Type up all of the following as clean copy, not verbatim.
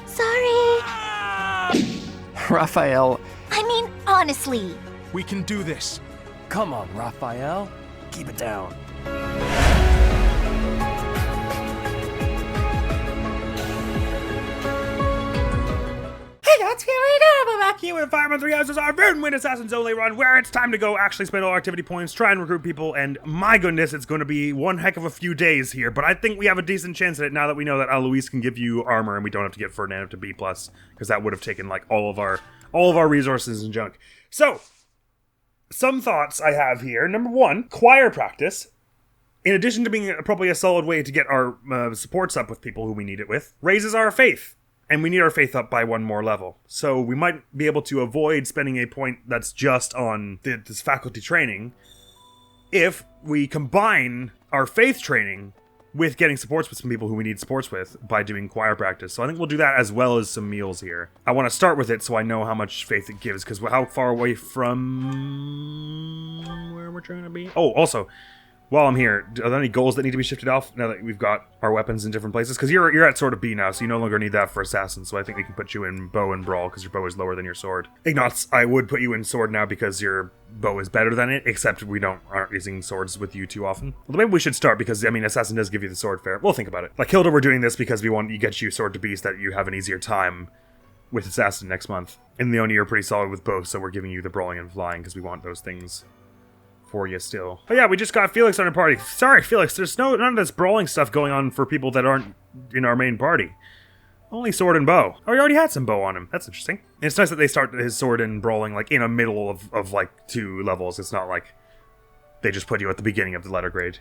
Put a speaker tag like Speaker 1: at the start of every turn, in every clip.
Speaker 1: Sorry.
Speaker 2: Raphael.
Speaker 1: I mean, honestly.
Speaker 3: We can do this.
Speaker 2: Come on, Raphael. Keep it down.
Speaker 4: Hey guys, here we go. We're back here with Fireman 3 Houses, our Verdant Assassins Only run, where it's time to go actually spend all our activity points, try and recruit people, and my goodness, it's going to be one heck of a few days here, but I think we have a decent chance at it now that we know that Alois can give you armor and we don't have to get Ferdinand up to B+, because that would have taken like all of our resources and junk. So, some thoughts I have here. Number one, choir practice. In addition to being probably a solid way to get our supports up with people who we need it with, raises our faith. And we need our faith up by one more level. So we might be able to avoid spending a point that's just on this faculty training if we combine our faith training with getting supports with some people who we need supports with by doing choir practice. So I think we'll do that as well as some meals here. I want to start with it so I know how much faith it gives, because how far away from where we're trying to be? Oh, also, while I'm here, are there any goals that need to be shifted off now that we've got our weapons in different places? Because you're at sword of B now, so you no longer need that for assassin, so I think we can put you in bow and brawl, because your bow is lower than your sword. Ignots, I would put you in sword now because your bow is better than it, except we aren't using swords with you too often. Well, maybe we should start, because, I mean, assassin does give you the sword fair. We'll think about it. Like Hilda, we're doing this because we want to get you sword to B so that you have an easier time with assassin next month. And Leonie, you're pretty solid with both, so we're giving you the brawling and flying, because we want those things for you still. But yeah, we just got Felix on our party. Sorry, Felix, there's none of this brawling stuff going on for people that aren't in our main party. Only sword and bow. Oh, he already had some bow on him. That's interesting. And it's nice that they start his sword and brawling like in a middle of like 2 levels. It's not like they just put you at the beginning of the letter grade.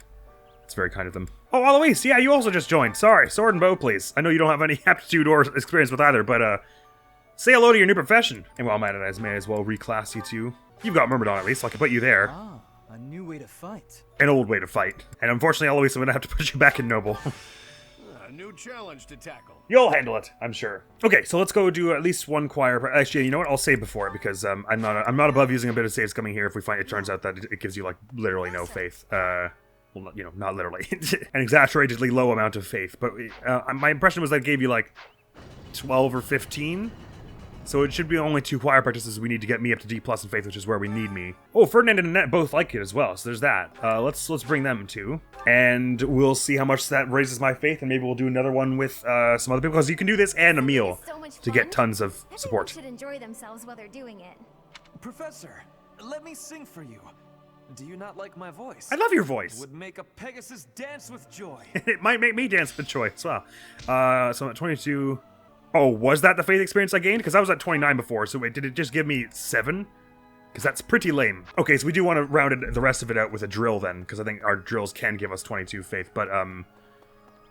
Speaker 4: It's very kind of them. Oh, Alois, yeah, you also just joined. Sorry, sword and bow, please. I know you don't have any aptitude or experience with either, but say hello to your new profession. And while I'm at it, I may as well reclass you too. You've got Myrmidon at least, so I can put you there.
Speaker 2: Ah, a new way to fight.
Speaker 4: An old way to fight. And unfortunately, Alois, I'm gonna have to put you back in Noble.
Speaker 3: A new challenge to tackle.
Speaker 4: You'll handle it, I'm sure. Okay, so let's go do at least one choir. Actually, you know what? I'll save before it, because I'm not above using a bit of saves coming here if we find it turns out that it gives you like literally no faith. Well, you know, not literally, an exaggeratedly low amount of faith. But my impression was that it gave you like 12 or 15. So it should be only 2 choir practices we need to get me up to D+ in faith, which is where we need me. Oh, Ferdinand and Annette both like it as well, so there's that. Let's bring them too. And we'll see how much that raises my faith, and maybe we'll do another one with some other people, because you can do this and a meal to get tons of support.
Speaker 1: Everyone should enjoy themselves while they're doing it.
Speaker 5: Professor, let me sing for you. Do you not like my voice?
Speaker 4: I love your voice.
Speaker 5: It would make a Pegasus dance with joy.
Speaker 4: It might make me dance with joy as well. So I'm at 22... Oh, was that the faith experience I gained? Because I was at 29 before, so wait, did it just give me 7? Because that's pretty lame. Okay, so we do want to round the rest of it out with a drill then, because I think our drills can give us 22 faith, but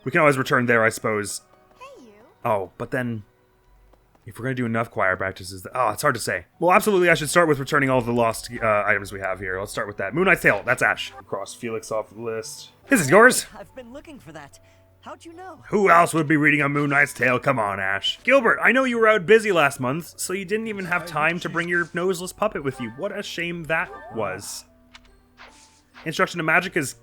Speaker 4: we can always return there, I suppose.
Speaker 1: Hey, you.
Speaker 4: Oh, but then, if we're going to do enough choir practices, it's hard to say. Well, absolutely, I should start with returning all the lost items we have here. Let's start with that. Moon Knight's Tale, that's Ash. Cross Felix off the list. This is yours.
Speaker 6: I've been looking for that. How'd you know?
Speaker 4: Who else would be reading a Moon Knight's Tale? Come on, Ash. Gilbert, I know you were out busy last month, so you didn't even have time to bring your noseless puppet with you. What a shame that was. Instruction to Magic is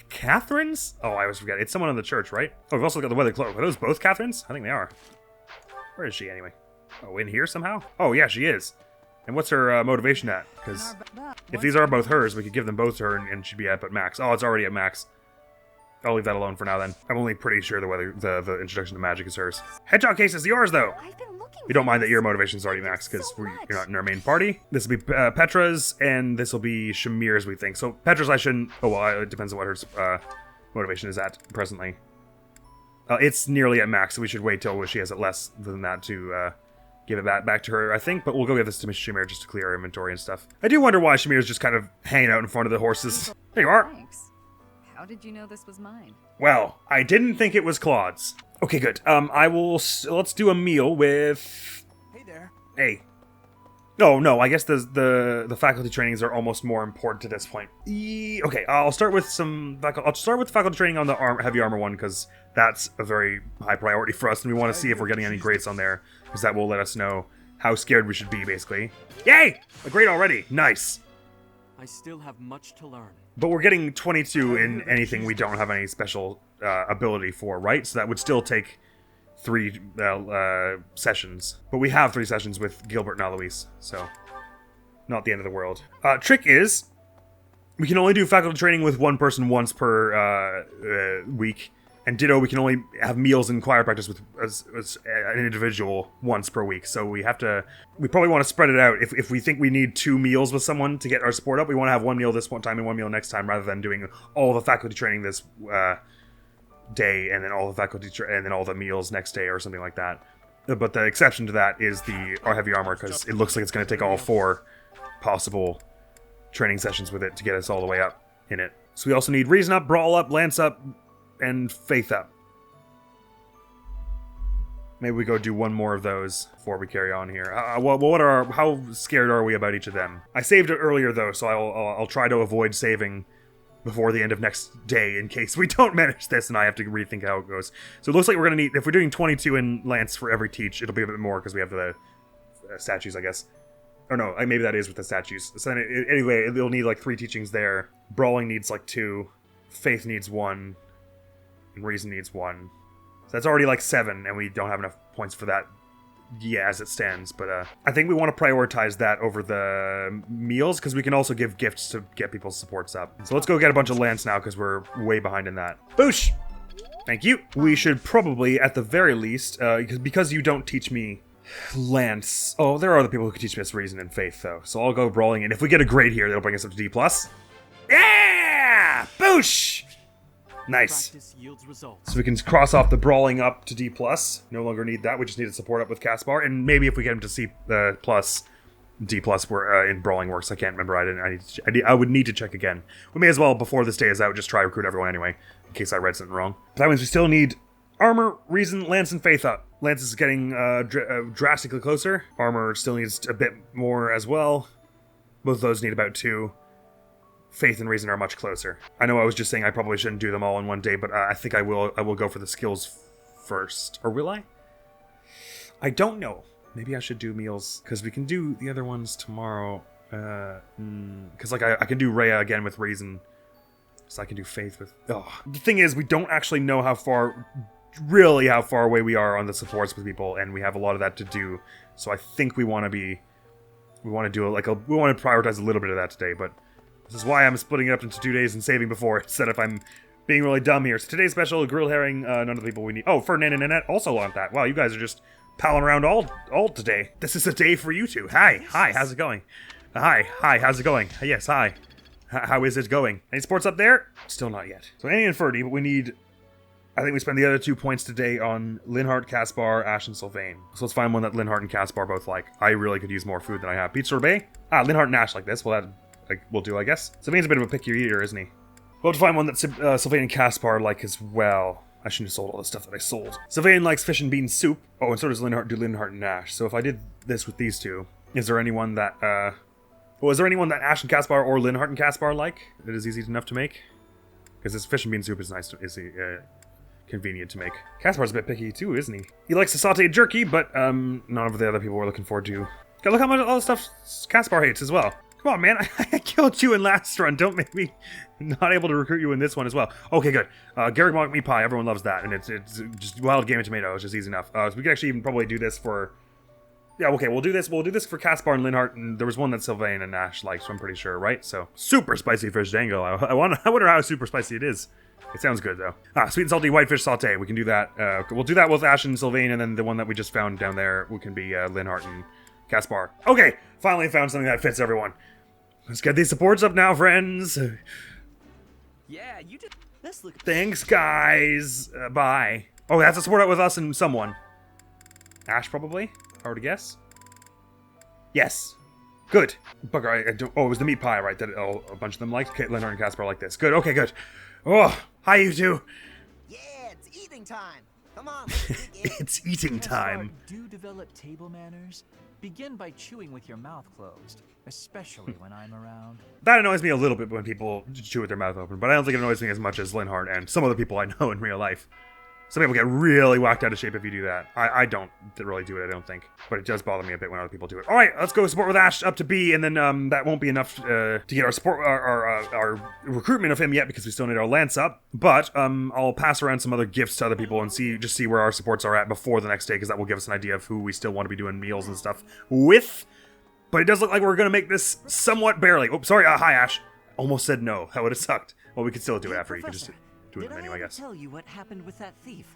Speaker 4: Catherine's? Oh, I always forget. It's someone in the church, right? Oh, we've also got the Weather Cloak. Are those both Catherine's? I think they are. Where is she, anyway? Oh, in here somehow? Oh, yeah, she is. And what's her motivation at? Because if these are both hers, we could give them both to her and she'd be at max. Oh, it's already at max. I'll leave that alone for now then. I'm only pretty sure the introduction to magic is hers. Hedgehog case is yours though.
Speaker 1: I've been looking
Speaker 4: We don't mind that your motivation is already maxed because you're not in our main party. This will be Petra's and this will be Shamir's, we think. So Petra's I shouldn't. Oh well, it depends on what her motivation is at presently. It's nearly at max, so we should wait till she has it less than that to give it back to her, I think. But we'll go give this to Miss Shamir just to clear our inventory and stuff. I do wonder why Shamir's just kind of hanging out in front of the horses. There you are.
Speaker 7: Thanks. How did you know this was mine?
Speaker 4: Well, I didn't think it was Claude's. Okay, good. Let's do a meal with...
Speaker 5: Hey there.
Speaker 4: Hey. No, I guess the faculty trainings are almost more important to this point. Okay, I'll start with faculty training on the heavy armor one, because that's a very high priority for us, and we want to see if we're getting any grades on there, because that will let us know how scared we should be, basically. Yay! A grade already! Nice!
Speaker 5: I still have much to learn.
Speaker 4: But we're getting 22 in anything we don't have any special ability for, right? So that would still take 3 sessions. But we have 3 sessions with Gilbert and Eloise, so not the end of the world. Trick is, we can only do faculty training with one person once per week. And ditto, we can only have meals and choir practice with as an individual once per week. So we probably want to spread it out. If we think we need 2 meals with someone to get our support up, we want to have 1 meal this one time and 1 meal next time, rather than doing all the faculty training this day and then all the faculty and then all the meals next day or something like that. But the exception to that is our heavy armor, because it looks like it's going to take all 4 possible training sessions with it to get us all the way up in it. So we also need Reason up, Brawl up, Lance up, and Faith up. Maybe we go do 1 more of those before we carry on here. How scared are we about each of them? I saved it earlier though, so I'll try to avoid saving before the end of next day in case we don't manage this and I have to rethink how it goes. So it looks like we're gonna need, if we're doing 22 in Lance for every teach, it'll be a bit more because we have the statues, I guess. Or no, maybe that is with the statues. So then anyway, it'll need like 3 teachings there. Brawling needs like 2. Faith needs 1. And Reason needs 1. So that's already like 7, and we don't have enough points for that as it stands. But I think we want to prioritize that over the meals, because we can also give gifts to get people's supports up. So let's go get a bunch of Lance now, because we're way behind in that. Boosh! Thank you. We should probably, at the very least, because you don't teach me Lance. Oh, there are other people who can teach me this Reason and Faith, though. So I'll go Brawling, and if we get a grade here, that'll bring us up to D+. Yeah! Boosh! Nice. So we can cross off the Brawling up to D+. No longer need that. We just need to support up with Caspar. And maybe if we get him to C+, D+, where in Brawling works. I can't remember. I would need to check again. We may as well, before this day is out, just try to recruit everyone anyway, in case I read something wrong. But that means we still need Armor, Reason, Lance, and Faith up. Lance is getting drastically closer. Armor still needs a bit more as well. Both of those need about 2. Faith and Reason are much closer. I know I was just saying I probably shouldn't do them all in one day, but I think I will go for the skills first. Or will I? I don't know. Maybe I should do meals, because we can do the other ones tomorrow. Because like I can do Rhea again with Reason. So I can do Faith with... Oh. The thing is, we don't actually know how far away we are on the supports with people, and we have a lot of that to do. So I think we want to prioritize a little bit of that today, but this is why I'm splitting it up into 2 days and saving before, instead if I'm being really dumb here. So today's special, grilled herring, none of the people we need. Oh, Ferdinand and Nanette also want that. Wow, you guys are just palling around all today. This is a day for you two. Hi, how's it going? Hi, how's it going? Yes, hi. How is it going? Any sports up there? Still not yet. So Annie and Ferdy, but we need... I think we spend the other 2 points today on Linhart, Caspar, Ash, and Sylvain. So let's find one that Linhart and Caspar both like. I really could use more food than I have. Pizza sorbet? Linhart and Ash like this. Well, that we'll do, I guess. Sylvain's a bit of a picky eater, isn't he? We'll have to find one that Sylvain and Caspar like as well. I shouldn't have sold all the stuff that I sold. Sylvain likes fish and bean soup. Oh, and so does Linhart. Do Linhart and Ash. So if I did this with these 2, is there anyone that... is there anyone that Ash and Caspar or Linhart and Caspar like? That is easy enough to make? Because this fish and bean soup is nice, convenient to make. Caspar's a bit picky too, isn't he? He likes the sauteed jerky, but none of the other people we're looking forward to. God, look how much all the stuff Caspar hates as well. Come on, man, I killed you in last run. Don't make me not able to recruit you in this one as well. Okay, good. Garrick Monk Meat Pie, everyone loves that, and it's just wild game of tomato. It's just easy enough. So we can actually even probably do this for... Yeah, okay, we'll do this for Caspar and Linhart, and there was one that Sylvain and Ash liked, so I'm pretty sure, right? So, super spicy fish dango. I wonder how super spicy it is. It sounds good, though. Sweet and salty whitefish saute. We can do that. We'll do that with Ash and Sylvain, and then the one that we just found down there, we can be Linhart and Caspar. Okay, finally found something that fits everyone. Let's get these supports up now, friends.
Speaker 6: Yeah, you did. Let's look.
Speaker 4: Thanks, guys. Bye. Oh, that's a support up with us and someone. Ash, probably? I would guess. Yes. Good. Bugger, I don't... Oh, it was the meat pie, right? That a bunch of them liked. Okay, Leonard and Caspar like this. Good, okay, good. Oh, hi, you two.
Speaker 6: Yeah, it's eating time. Come on, let's dig in.
Speaker 4: It's eating time.
Speaker 8: Do develop table manners. Begin by chewing with your mouth closed, especially when I'm around.
Speaker 4: That annoys me a little bit when people chew with their mouth open, but I don't think it annoys me as much as Linhart and some other people I know in real life. Some people get really whacked out of shape if you do that. I don't really do it, I don't think. But it does bother me a bit when other people do it. Alright, let's go support with Ash up to B, and then that won't be enough to get our support, our recruitment of him yet, because we still need our Lance up. But I'll pass around some other gifts to other people and just see where our supports are at before the next day, because that will give us an idea of who we still want to be doing meals and stuff with. But it does look like we're going to make this somewhat barely. Oh, sorry, hi Ash. Almost said no. That would have sucked. Well, we could still do it after. You could just do it in the menu, I guess.
Speaker 6: Did I ever tell you what happened with that thief?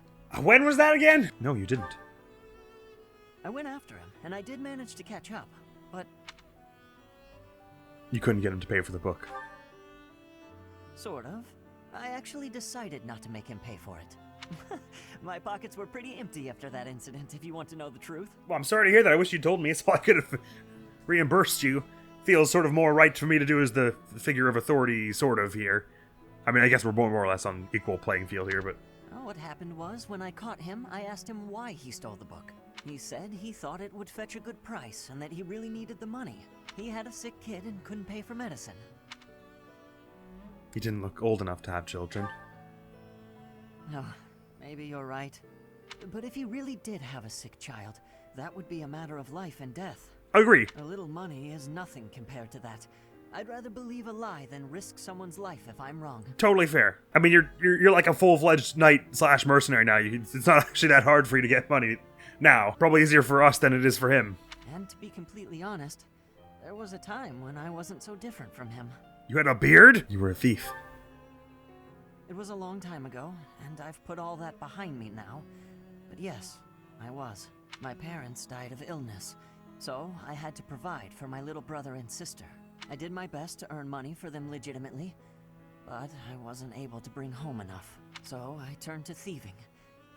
Speaker 4: When was that again? No, you didn't.
Speaker 6: I went after him, and I did manage to catch up, but
Speaker 4: You couldn't get him to pay for the book.
Speaker 6: sort of. I actually decided not to make him pay for it. My pockets were pretty empty after that incident, if you want to know the truth.
Speaker 4: Well, I'm sorry to hear that. I wish you told me, so I could have reimbursed you. Feels sort of more right for me to do as the figure of authority, sort of, here. I mean, I guess we're more or less on equal playing field here, but...
Speaker 6: Well, what happened was, when I caught him, I asked him why he stole the book. He said he thought it would fetch a good price, and that he really needed the money. He had a sick kid and couldn't pay for medicine.
Speaker 4: He didn't look old enough to have children.
Speaker 6: Oh, maybe you're right. But if he really did have a sick child, that would be a matter of life and death.
Speaker 4: Agree.
Speaker 6: A little money is nothing compared to that. I'd rather believe a lie than risk someone's life if I'm wrong.
Speaker 4: Totally fair. I mean, you're like a full-fledged knight/mercenary now. It's not actually that hard for you to get money now. Probably easier for us than it is for him.
Speaker 6: And to be completely honest, there was a time when I wasn't so different from him.
Speaker 4: You had a beard? You were a thief.
Speaker 6: It was a long time ago, and I've put all that behind me now. But yes, I was. My parents died of illness, so I had to provide for my little brother and sister. I did my best to earn money for them legitimately, but I wasn't able to bring home enough. So I turned to thieving.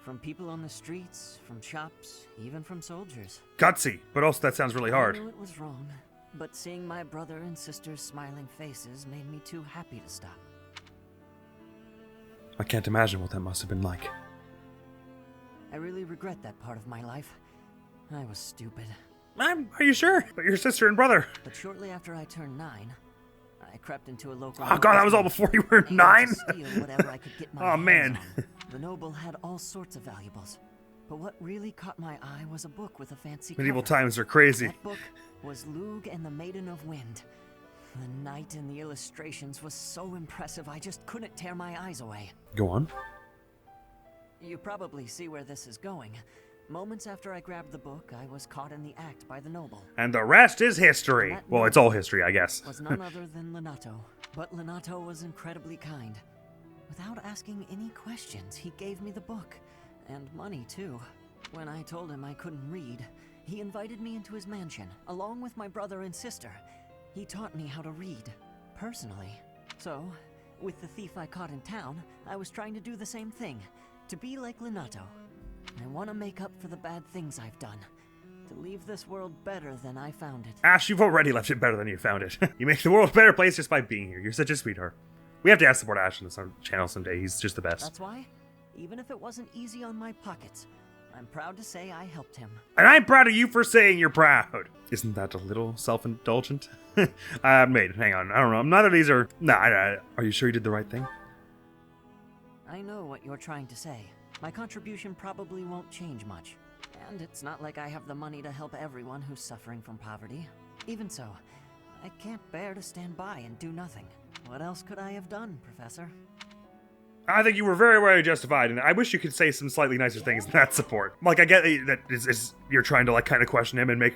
Speaker 6: From people on the streets, from shops, even from soldiers.
Speaker 4: Gutsy, but also that sounds really hard.
Speaker 6: I knew it was wrong, but seeing my brother and sister's smiling faces made me too happy to stop.
Speaker 4: I can't imagine what that must have been like.
Speaker 6: I really regret that part of my life. I was stupid.
Speaker 4: Are you sure? But your sister and brother.
Speaker 6: But shortly after I turned 9, I crept into a local...
Speaker 4: Oh god, that was all before you were 9?
Speaker 6: To steal whatever I could get my
Speaker 4: Oh man.
Speaker 6: hands on. The noble had all sorts of valuables. But what really caught my eye was a book with a fancy
Speaker 4: Medieval
Speaker 6: cover.
Speaker 4: times are crazy.
Speaker 6: That book was Lug and the Maiden of Wind. The knight in the illustrations was so impressive I just couldn't tear my eyes away.
Speaker 4: Go on.
Speaker 6: You probably see where this is going. Moments after I grabbed the book, I was caught in the act by the noble.
Speaker 4: And the rest is history.
Speaker 6: That
Speaker 4: Well, it's all history, I guess.
Speaker 6: Was none other than Lenato. But Lenato was incredibly kind. Without asking any questions, he gave me the book. And money, too. When I told him I couldn't read, he invited me into his mansion, along with my brother and sister. He taught me how to read, personally. So, with the thief I caught in town, I was trying to do the same thing. To be like Lenato. I want to make up for the bad things I've done. To leave this world better than I found it.
Speaker 4: Ash, you've already left it better than you found it. You make the world a better place just by being here. You're such a sweetheart. We have to ask support Ash on this channel someday. He's just the best.
Speaker 6: That's why, even if it wasn't easy on my pockets, I'm proud to say I helped him.
Speaker 4: And I'm proud of you for saying you're proud. Isn't that a little self-indulgent? Mate, hang on. I don't know. Neither of these are... Nah, are you sure you did the right thing?
Speaker 6: I know what you're trying to say. My contribution probably won't change much. And it's not like I have the money to help everyone who's suffering from poverty. Even so, I can't bear to stand by and do nothing. What else could I have done, Professor?
Speaker 4: I think you were very, very justified, and I wish you could say some slightly nicer things than that support. Like, I get that you're trying to, like, kind of question him and make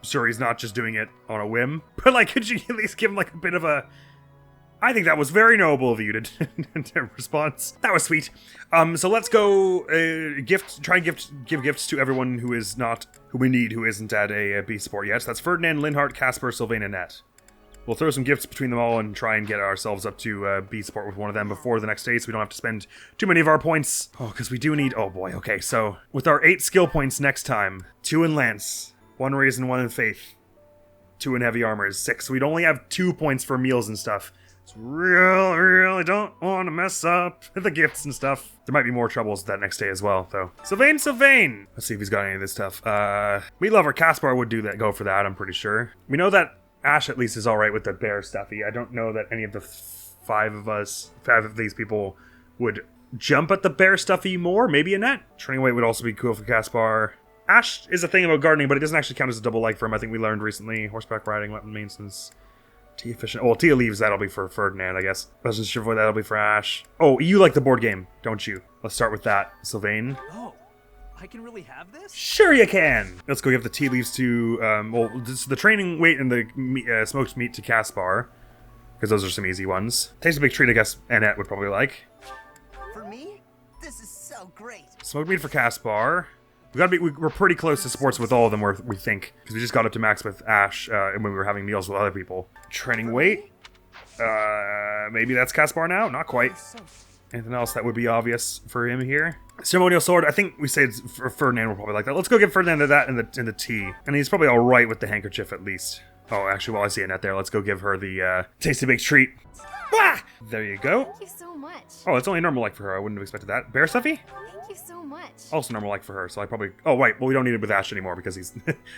Speaker 4: sure he's not just doing it on a whim. But, like, could you at least give him, like, a bit of a... I think that was very noble of you to response. That was sweet. So let's go try and give gifts to everyone who is not, who we need, who isn't at a B support yet. So that's Ferdinand, Linhart, Casper, Sylvain, and Nett. We'll throw some gifts between them all and try and get ourselves up to B support with one of them before the next day, so we don't have to spend too many of our points. Oh, because we do need... Oh boy, okay, so with our 8 skill points next time, 2 in Lance, 1 Reason, 1 in Faith, 2 in Heavy Armor is 6. So we'd only have 2 points for meals and stuff. So really don't want to mess up the gifts and stuff. There might be more troubles that next day as well, though. Sylvain! Let's see if he's got any of this stuff. Meat Lover Caspar would go for that, I'm pretty sure. We know that Ash at least is alright with the bear stuffy. I don't know that any of the 5 of these people would jump at the bear stuffy more. Maybe Annette. Training weight would also be cool for Caspar. Ash is a thing about gardening, but it doesn't actually count as a double leg for him. I think we learned recently. Horseback riding, weapon maintenance. Tea efficient. Oh, Tia leaves. That'll be for Ferdinand, I guess. Legends Chivalry, that'll be for Ash. Oh, you like the board game, don't you? Let's start with that. Sylvain.
Speaker 5: Oh, I can really have this?
Speaker 4: Sure you can! Let's go give the tea leaves to, the training weight and the smoked meat to Caspar. Because those are some easy ones. Tastes a big treat, I guess Annette would probably like.
Speaker 6: For me? This is so great.
Speaker 4: Smoked meat for Caspar. We're pretty close to sports with all of them, we think. Because we just got up to max with Ash and when we were having meals with other people. Training weight? Maybe that's Caspar now? Not quite. Anything else that would be obvious for him here? Ceremonial sword, I think we say it's for Ferdinand will probably like that. Let's go give Ferdinand that in the tea. And he's probably alright with the handkerchief at least. Oh, actually, while I see Annette there, let's go give her the tasty baked treat. Wah! There you go.
Speaker 1: Thank you so much.
Speaker 4: Oh, it's only normal like for her. I wouldn't have expected that. Bear stuffy?
Speaker 1: Thank you so much.
Speaker 4: Also normal like for her, so I probably... Oh, right. Well, we don't need it with Ash anymore because he's...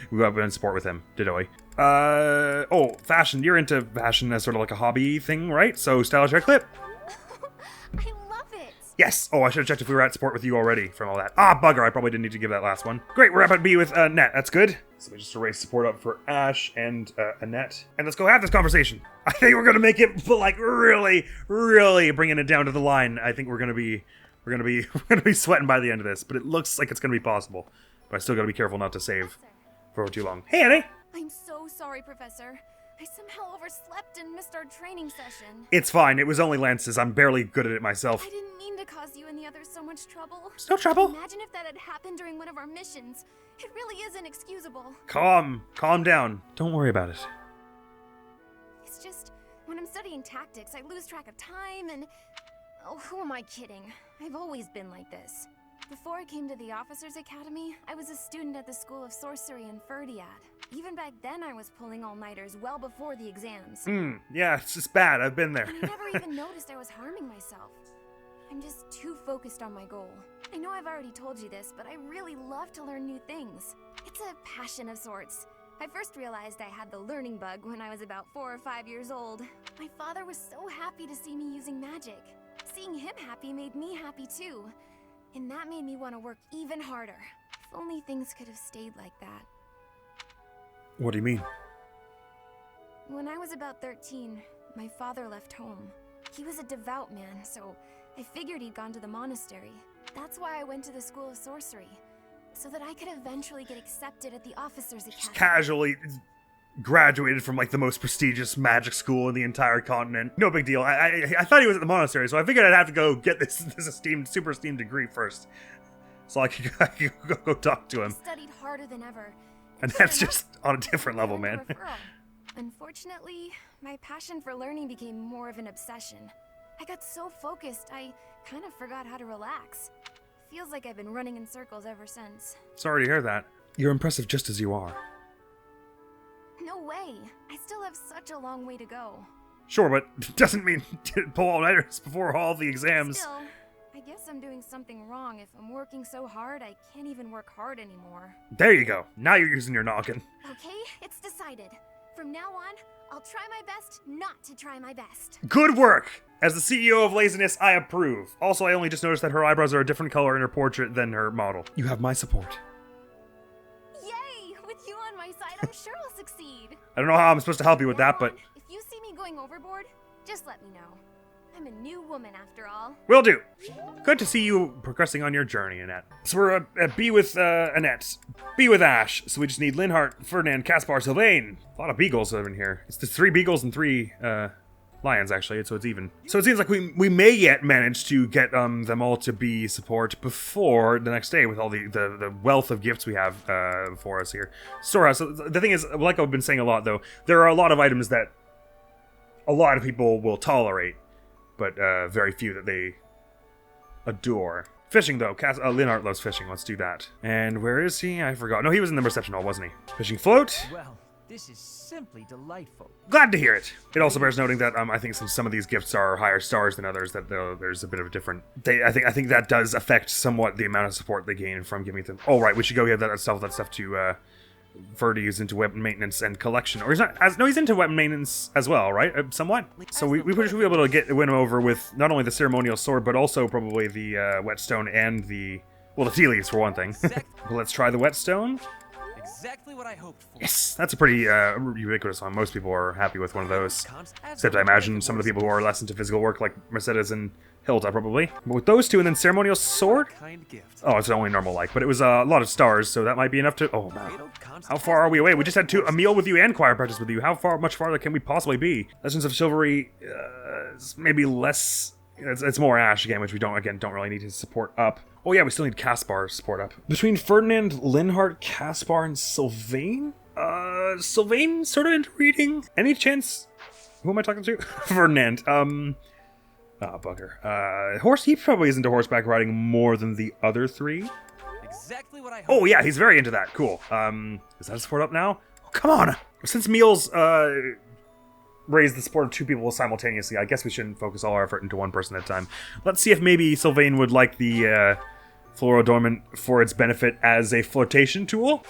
Speaker 4: We've been in support with him. Ditto. Oh, fashion. You're into fashion as sort of like a hobby thing, right? So, stylish hair clip?
Speaker 1: I love it.
Speaker 4: Yes! Oh, I should have checked if we were at support with you already from all that. Ah, bugger. I probably didn't need to give that last one. Great, we're up at B with Annette. That's good. So we just erase support up for Ash and Annette. And let's go have this conversation. I think we're going to make it, but like, really, really bringing it down to the line. I think we're going to be... We're gonna be sweating by the end of this, but it looks like it's gonna be possible. But I still gotta be careful not to save for too long. Hey, Annie!
Speaker 1: I'm so sorry, Professor. I somehow overslept and missed our training session.
Speaker 4: It's fine. It was only Lance's. I'm barely good at it myself.
Speaker 1: I didn't mean to cause you and the others so much trouble.
Speaker 4: It's no trouble.
Speaker 1: Imagine if that had happened during one of our missions. It really is inexcusable.
Speaker 4: Calm down. Don't worry about it.
Speaker 1: It's just, when I'm studying tactics, I lose track of time and... Oh, who am I kidding? I've always been like this. Before I came to the Officers Academy, I was a student at the School of Sorcery in FERDIE. Even back then, I was pulling all-nighters well before the exams.
Speaker 4: Yeah, it's just bad. I've been there.
Speaker 1: And I never even noticed I was harming myself. I'm just too focused on my goal. I know I've already told you this, but I really love to learn new things. It's a passion of sorts. I first realized I had the learning bug when I was about 4 or 5 years old. My father was so happy to see me using magic. Seeing him happy made me happy too. And that made me want to work even harder. If only things could have stayed like that.
Speaker 4: What do you mean?
Speaker 1: When I was about 13, my father left home. He was a devout man, so I figured he'd gone to the monastery. That's why I went to the School of Sorcery, so that I could eventually get accepted at the Officers Academy.
Speaker 4: Just casually graduated from like the most prestigious magic school in the entire continent. No big deal. I thought he was at the monastery, so I figured I'd have to go get this super esteemed degree first, so I could go talk to him.
Speaker 1: I studied harder than ever.
Speaker 4: And that's just on a different level, man.
Speaker 1: Unfortunately, my passion for learning became more of an obsession. I got so focused, I kind of forgot how to relax. Feels like I've been running in circles ever since.
Speaker 4: Sorry to hear that. You're impressive just as you are.
Speaker 1: No way. I still have such a long way to go.
Speaker 4: Sure, but it doesn't mean pull all-nighters before all the exams.
Speaker 1: Still, I guess I'm doing something wrong if I'm working so hard I can't even work hard anymore.
Speaker 4: There you go. Now you're using your noggin.
Speaker 1: Okay, it's decided. From now on, I'll try my best not to try my best.
Speaker 4: Good work! As the CEO of Laziness, I approve. Also, I only just noticed that her eyebrows are a different color in her portrait than her model. You have my support.
Speaker 1: Yay! With you on my side, I'm sure I'll succeed.
Speaker 4: I don't know how I'm supposed to help you with that, but...
Speaker 1: If you see me going overboard, just let me know. I'm a new woman after all.
Speaker 4: Will do. Good to see you progressing on your journey, Annette. So we're at B with Annette, B with Ash, so we just need Linhart, Ferdinand, Caspar, Sylvain. A lot of beagles over in here. It's the 3 beagles and 3 lions, actually, so it's even. So it seems like we may yet manage to get them all to be support before the next day with all the wealth of gifts we have for us here. Storehouse. So the thing is, like I've been saying a lot, though, there are a lot of items that a lot of people will tolerate, but very few that they adore. Fishing, though. Linhart loves fishing. Let's do that. And where is he? I forgot. No, he was in the reception hall, wasn't he? Fishing float.
Speaker 8: Well, this is simply delightful.
Speaker 4: Glad to hear it. It also bears noting that I think since some of these gifts are higher stars than others, that there's a bit of a different... I think that does affect somewhat the amount of support they gain from giving them... Oh, right. We should go give that stuff to FERDIE is into weapon maintenance and collection. Or he's not, no, he's into weapon maintenance as well, right? Somewhat. So we should be able to win him over with not only the ceremonial sword, but also probably the whetstone and the tea leaves for one thing. Let's try the whetstone.
Speaker 5: Exactly what I hoped for.
Speaker 4: Yes, that's a pretty ubiquitous one. Most people are happy with one of those. Except I imagine some of the people who are less into physical work, like Mercedes and Hilda, probably. But with those two and then ceremonial sword?
Speaker 5: Kind gift.
Speaker 4: Oh, it's only normal like, but it was a lot of stars, so that might be enough to... Oh, man. How far are we away? We just had a meal with you and choir practice with you. How much farther can we possibly be? Legends of Chivalry, maybe less... It's more Ash again, which we don't really need to support up. Oh yeah, we still need Caspar support up. Between Ferdinand, Linhardt, Caspar, and Sylvain? Sylvain sort of into reading. Any chance... Who am I talking to? Ferdinand. Oh, bugger. He probably is into horseback riding more than the other three.
Speaker 5: Exactly what I hoped.
Speaker 4: Oh yeah, he's very into that. Cool. Is that a support up now? Oh, come on! Since Meals, raise the support of two people simultaneously, I guess we shouldn't focus all our effort into one person at a time. Let's see if maybe Sylvain would like the, Fluorodorment for its benefit as a flirtation tool?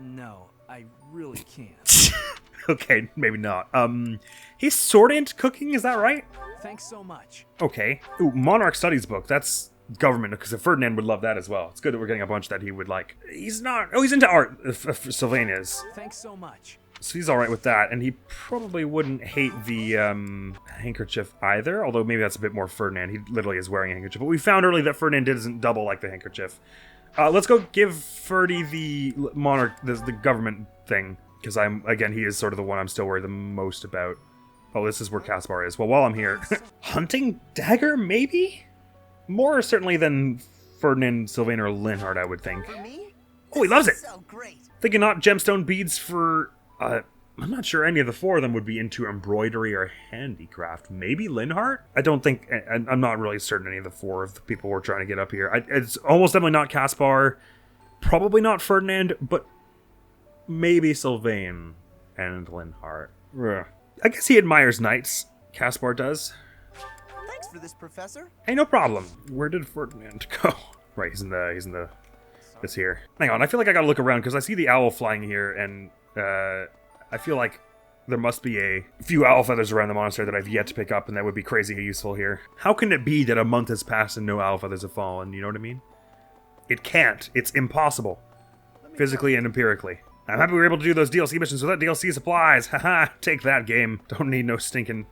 Speaker 5: No, I really can't.
Speaker 4: Okay, maybe not. He's sort of into cooking, is that right?
Speaker 5: Thanks so much.
Speaker 4: Okay. Ooh, Monarch Studies book. That's government, because Ferdinand would love that as well. It's good that we're getting a bunch that he would like. He's not... Oh, he's into art, Sylvain is.
Speaker 5: Thanks so much.
Speaker 4: So he's alright with that, and he probably wouldn't hate the handkerchief either, although maybe that's a bit more Ferdinand. He literally is wearing a handkerchief. But we found early that Ferdinand doesn't double like the handkerchief. Let's go give FERDIE the monarch, the government thing, because he is sort of the one I'm still worried the most about. Oh, this is where Caspar is. Well, while I'm here... Hunting dagger, maybe? More certainly than Ferdinand, Sylvain, or Linhardt, I would think.
Speaker 6: For me?
Speaker 4: Oh, he loves it!
Speaker 6: So great.
Speaker 4: Thinking not gemstone beads for... I'm not sure any of the four of them would be into embroidery or handicraft. Maybe Linhardt? I don't think... I'm not really certain any of the four of the people we're trying to get up here. It's almost definitely not Caspar. Probably not Ferdinand, but maybe Sylvain and Linhardt. Ugh. I guess he admires knights. Caspar does.
Speaker 6: Thanks for this, Professor.
Speaker 4: Hey, no problem. Where did Ferdinand go? Right, he's in the... This here. Hang on, I feel like I gotta look around, because I see the owl flying here, and I feel like there must be a few owl feathers around the monastery that I've yet to pick up, and that would be crazy useful here. How can it be that a month has passed and no owl feathers have fallen? You know what I mean? It can't. It's impossible. Physically and empirically. I'm happy we were able to do those DLC missions without DLC supplies. Haha, take that, game. Don't need no stinking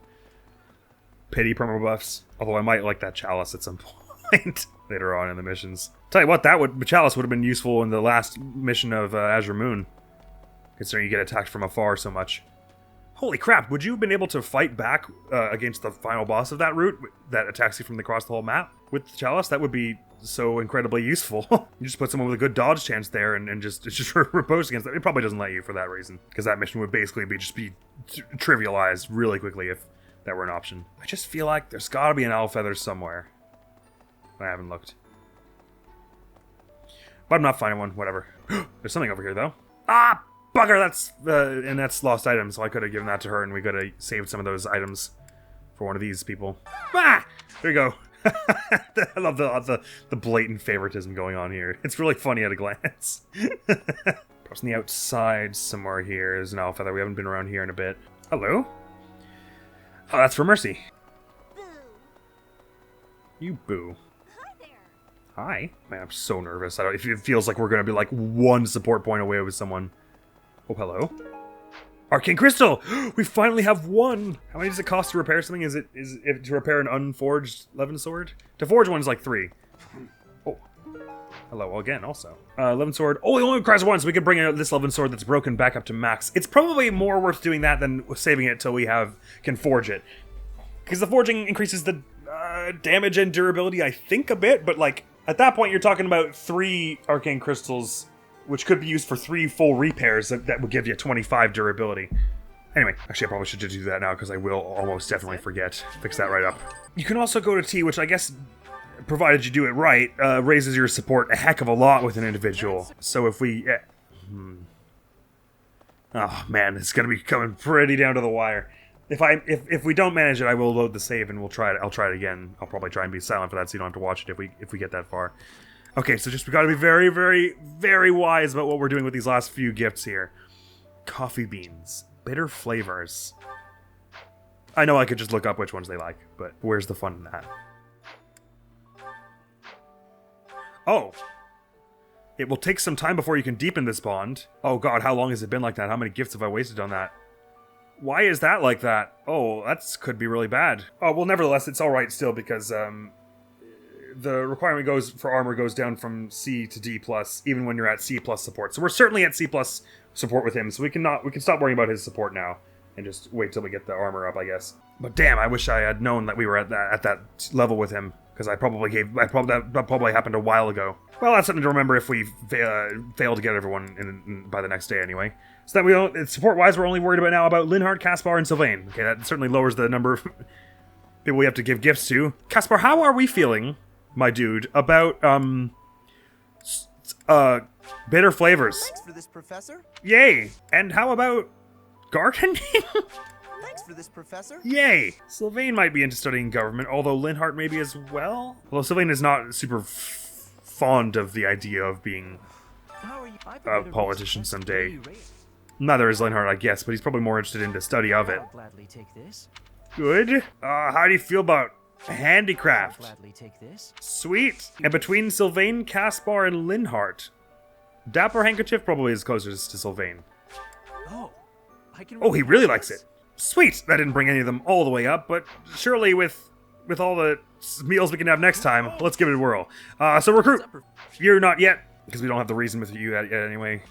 Speaker 4: pity promo buffs. Although I might like that chalice at some point later on in the missions. Tell you what, chalice would have been useful in the last mission of Azure Moon, considering you get attacked from afar so much. Holy crap, would you have been able to fight back against the final boss of that route that attacks you from across the whole map with the chalice? That would be so incredibly useful. You just put someone with a good dodge chance there and just riposte against that. It probably doesn't let you for that reason, because that mission would basically be trivialized really quickly if that were an option. I just feel like there's gotta be an owl feather somewhere. I haven't looked. But I'm not finding one, whatever. There's something over here, though. Ah, bugger, that's lost items, so I could have given that to her, and we could have saved some of those items for one of these people. Ah, there you go. I love the blatant favoritism going on here. It's really funny at a glance. Perhaps on the outside somewhere here is an owl feather. We haven't been around here in a bit. Hello? Oh, that's for Mercy.
Speaker 1: Boo.
Speaker 4: You boo.
Speaker 1: Hi there.
Speaker 4: Hi. Man, I'm so nervous. It feels like we're going to be like one support point away with someone. Oh, hello. Arcane Crystal! We finally have one! How many does it cost to repair something? Is it to repair an unforged Levin sword? To forge one is like 3. Oh. Hello again, also. Levin sword. Oh, it only requires 1, so we can bring out this Levin sword that's broken back up to max. It's probably more worth doing that than saving it till we can forge it. Because the forging increases the damage and durability, I think, a bit, but like, at that point you're talking about 3 arcane crystals, which could be used for 3 full repairs that would give you 25 durability. Anyway, actually I probably should just do that now, because I will almost definitely forget. Fix that right up. You can also go to T, which I guess, provided you do it right, raises your support a heck of a lot with an individual. So if we... Oh man, it's gonna be coming pretty down to the wire. If we don't manage it, I will load the save and I'll try it again. I'll probably try and be silent for that so you don't have to watch it if we get that far. Okay, so just we gotta be very, very, very wise about what we're doing with these last few gifts here. Coffee beans. Bitter flavors. I know I could just look up which ones they like, but where's the fun in that? Oh. It will take some time before you can deepen this bond. Oh god, how long has it been like that? How many gifts have I wasted on that? Why is that like that? Oh, that could be really bad. Oh, well, nevertheless, it's alright still because, the requirement goes for armor goes down from C to D+, even when you're at C+ support. So we're certainly at C+ support with him, so we can stop worrying about his support now and just wait till we get the armor up, I guess. But damn, I wish I had known that we were at that level with him, because that probably happened a while ago. Well, that's something to remember if we fail to get everyone by the next day anyway. So that we don't, support-wise, we're only worried about now about Linhardt, Caspar, and Sylvain. Okay, that certainly lowers the number of people we have to give gifts to. Caspar, how are we feeling, my dude, about bitter flavors?
Speaker 9: Thanks for this, Professor.
Speaker 4: Yay! And how about gardening?
Speaker 9: Thanks for this, Professor.
Speaker 4: Yay! Sylvain might be into studying government, although Linhardt maybe as well. Although Sylvain is not super fond of the idea of being a politician someday. Neither is Linhardt, I guess, but he's probably more interested in the study of it.
Speaker 8: I'll gladly take this.
Speaker 4: Good. How do you feel about handicraft?
Speaker 8: I'll gladly take this.
Speaker 4: Sweet. And between Sylvain, Caspar, and Linhardt, Dapper Handkerchief probably is closest to Sylvain.
Speaker 8: Oh, I can.
Speaker 4: Oh, he really likes it. Sweet. That didn't bring any of them all the way up, but surely with all the meals we can have next time, let's give it a whirl. So recruit. You're not yet, because we don't have the reason with you yet anyway.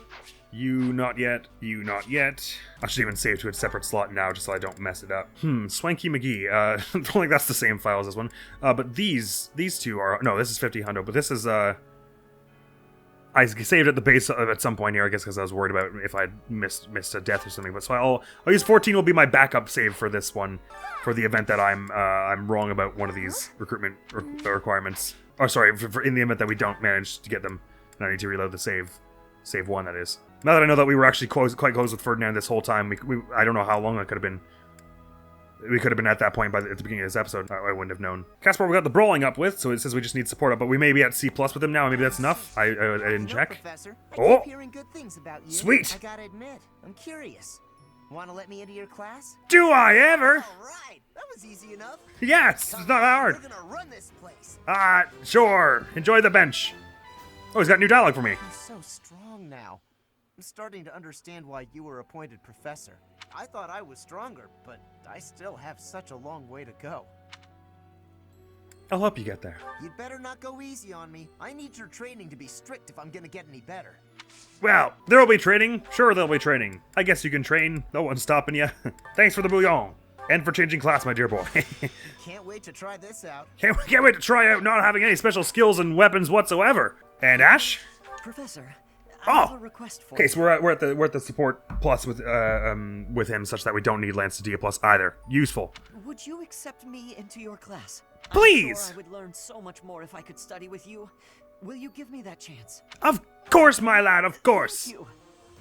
Speaker 4: You not yet. You not yet. I should even save to a separate slot now, just so I don't mess it up. Swanky McGee. I don't think that's the same file as this one. But these two are... No, this is 50 hundo, but this is... I saved at the base at some point here, I guess, because I was worried about if I missed a death or something. But so I'll use 14 will be my backup save for this one, for the event that I'm wrong about one of these recruitment requirements. Or sorry, for in the event that we don't manage to get them, and I need to reload the save one, that is. Now that I know that we were actually quite close with Ferdinand this whole time, I don't know how long that could have been. We could have been at that point at the beginning of this episode. I wouldn't have known. Caspar, we got the brawling up with, so it says we just need support up, but we may be at C+ with him now. Maybe that's enough. I didn't check.
Speaker 9: Professor, I
Speaker 4: Oh!
Speaker 9: keep hearing good things about you.
Speaker 4: Sweet!
Speaker 9: I gotta admit, I'm curious. Want to let me into your class?
Speaker 4: Do I ever?
Speaker 9: All right, that was easy enough.
Speaker 4: Yes! It's not hard.
Speaker 9: We're gonna run this place.
Speaker 4: Sure. Enjoy the bench. Oh, he's got new dialogue for me.
Speaker 9: I'm so strong now. I'm starting to understand why you were appointed professor. I thought I was stronger, but I still have such a long way to go.
Speaker 4: I'll help you get there.
Speaker 9: You'd better not go easy on me. I need your training to be strict if I'm gonna get any better.
Speaker 4: Well, there will be training. Sure, there'll be training. I guess you can train. No one's stopping you. Thanks for the bouillon. And for changing class, my dear boy.
Speaker 9: Can't wait to try this out.
Speaker 4: Can't wait to try out not having any special skills and weapons whatsoever. And Ash?
Speaker 6: Professor, I have a request for
Speaker 4: Okay,
Speaker 6: you.
Speaker 4: so we're at the support plus with him, such that we don't need Lance to D plus either. Useful.
Speaker 6: Would you accept me into your class?
Speaker 4: Please!
Speaker 6: I'm sure I would learn so much more if I could study with you. Will you give me that chance?
Speaker 4: Of course, my lad, of course.
Speaker 6: Thank you.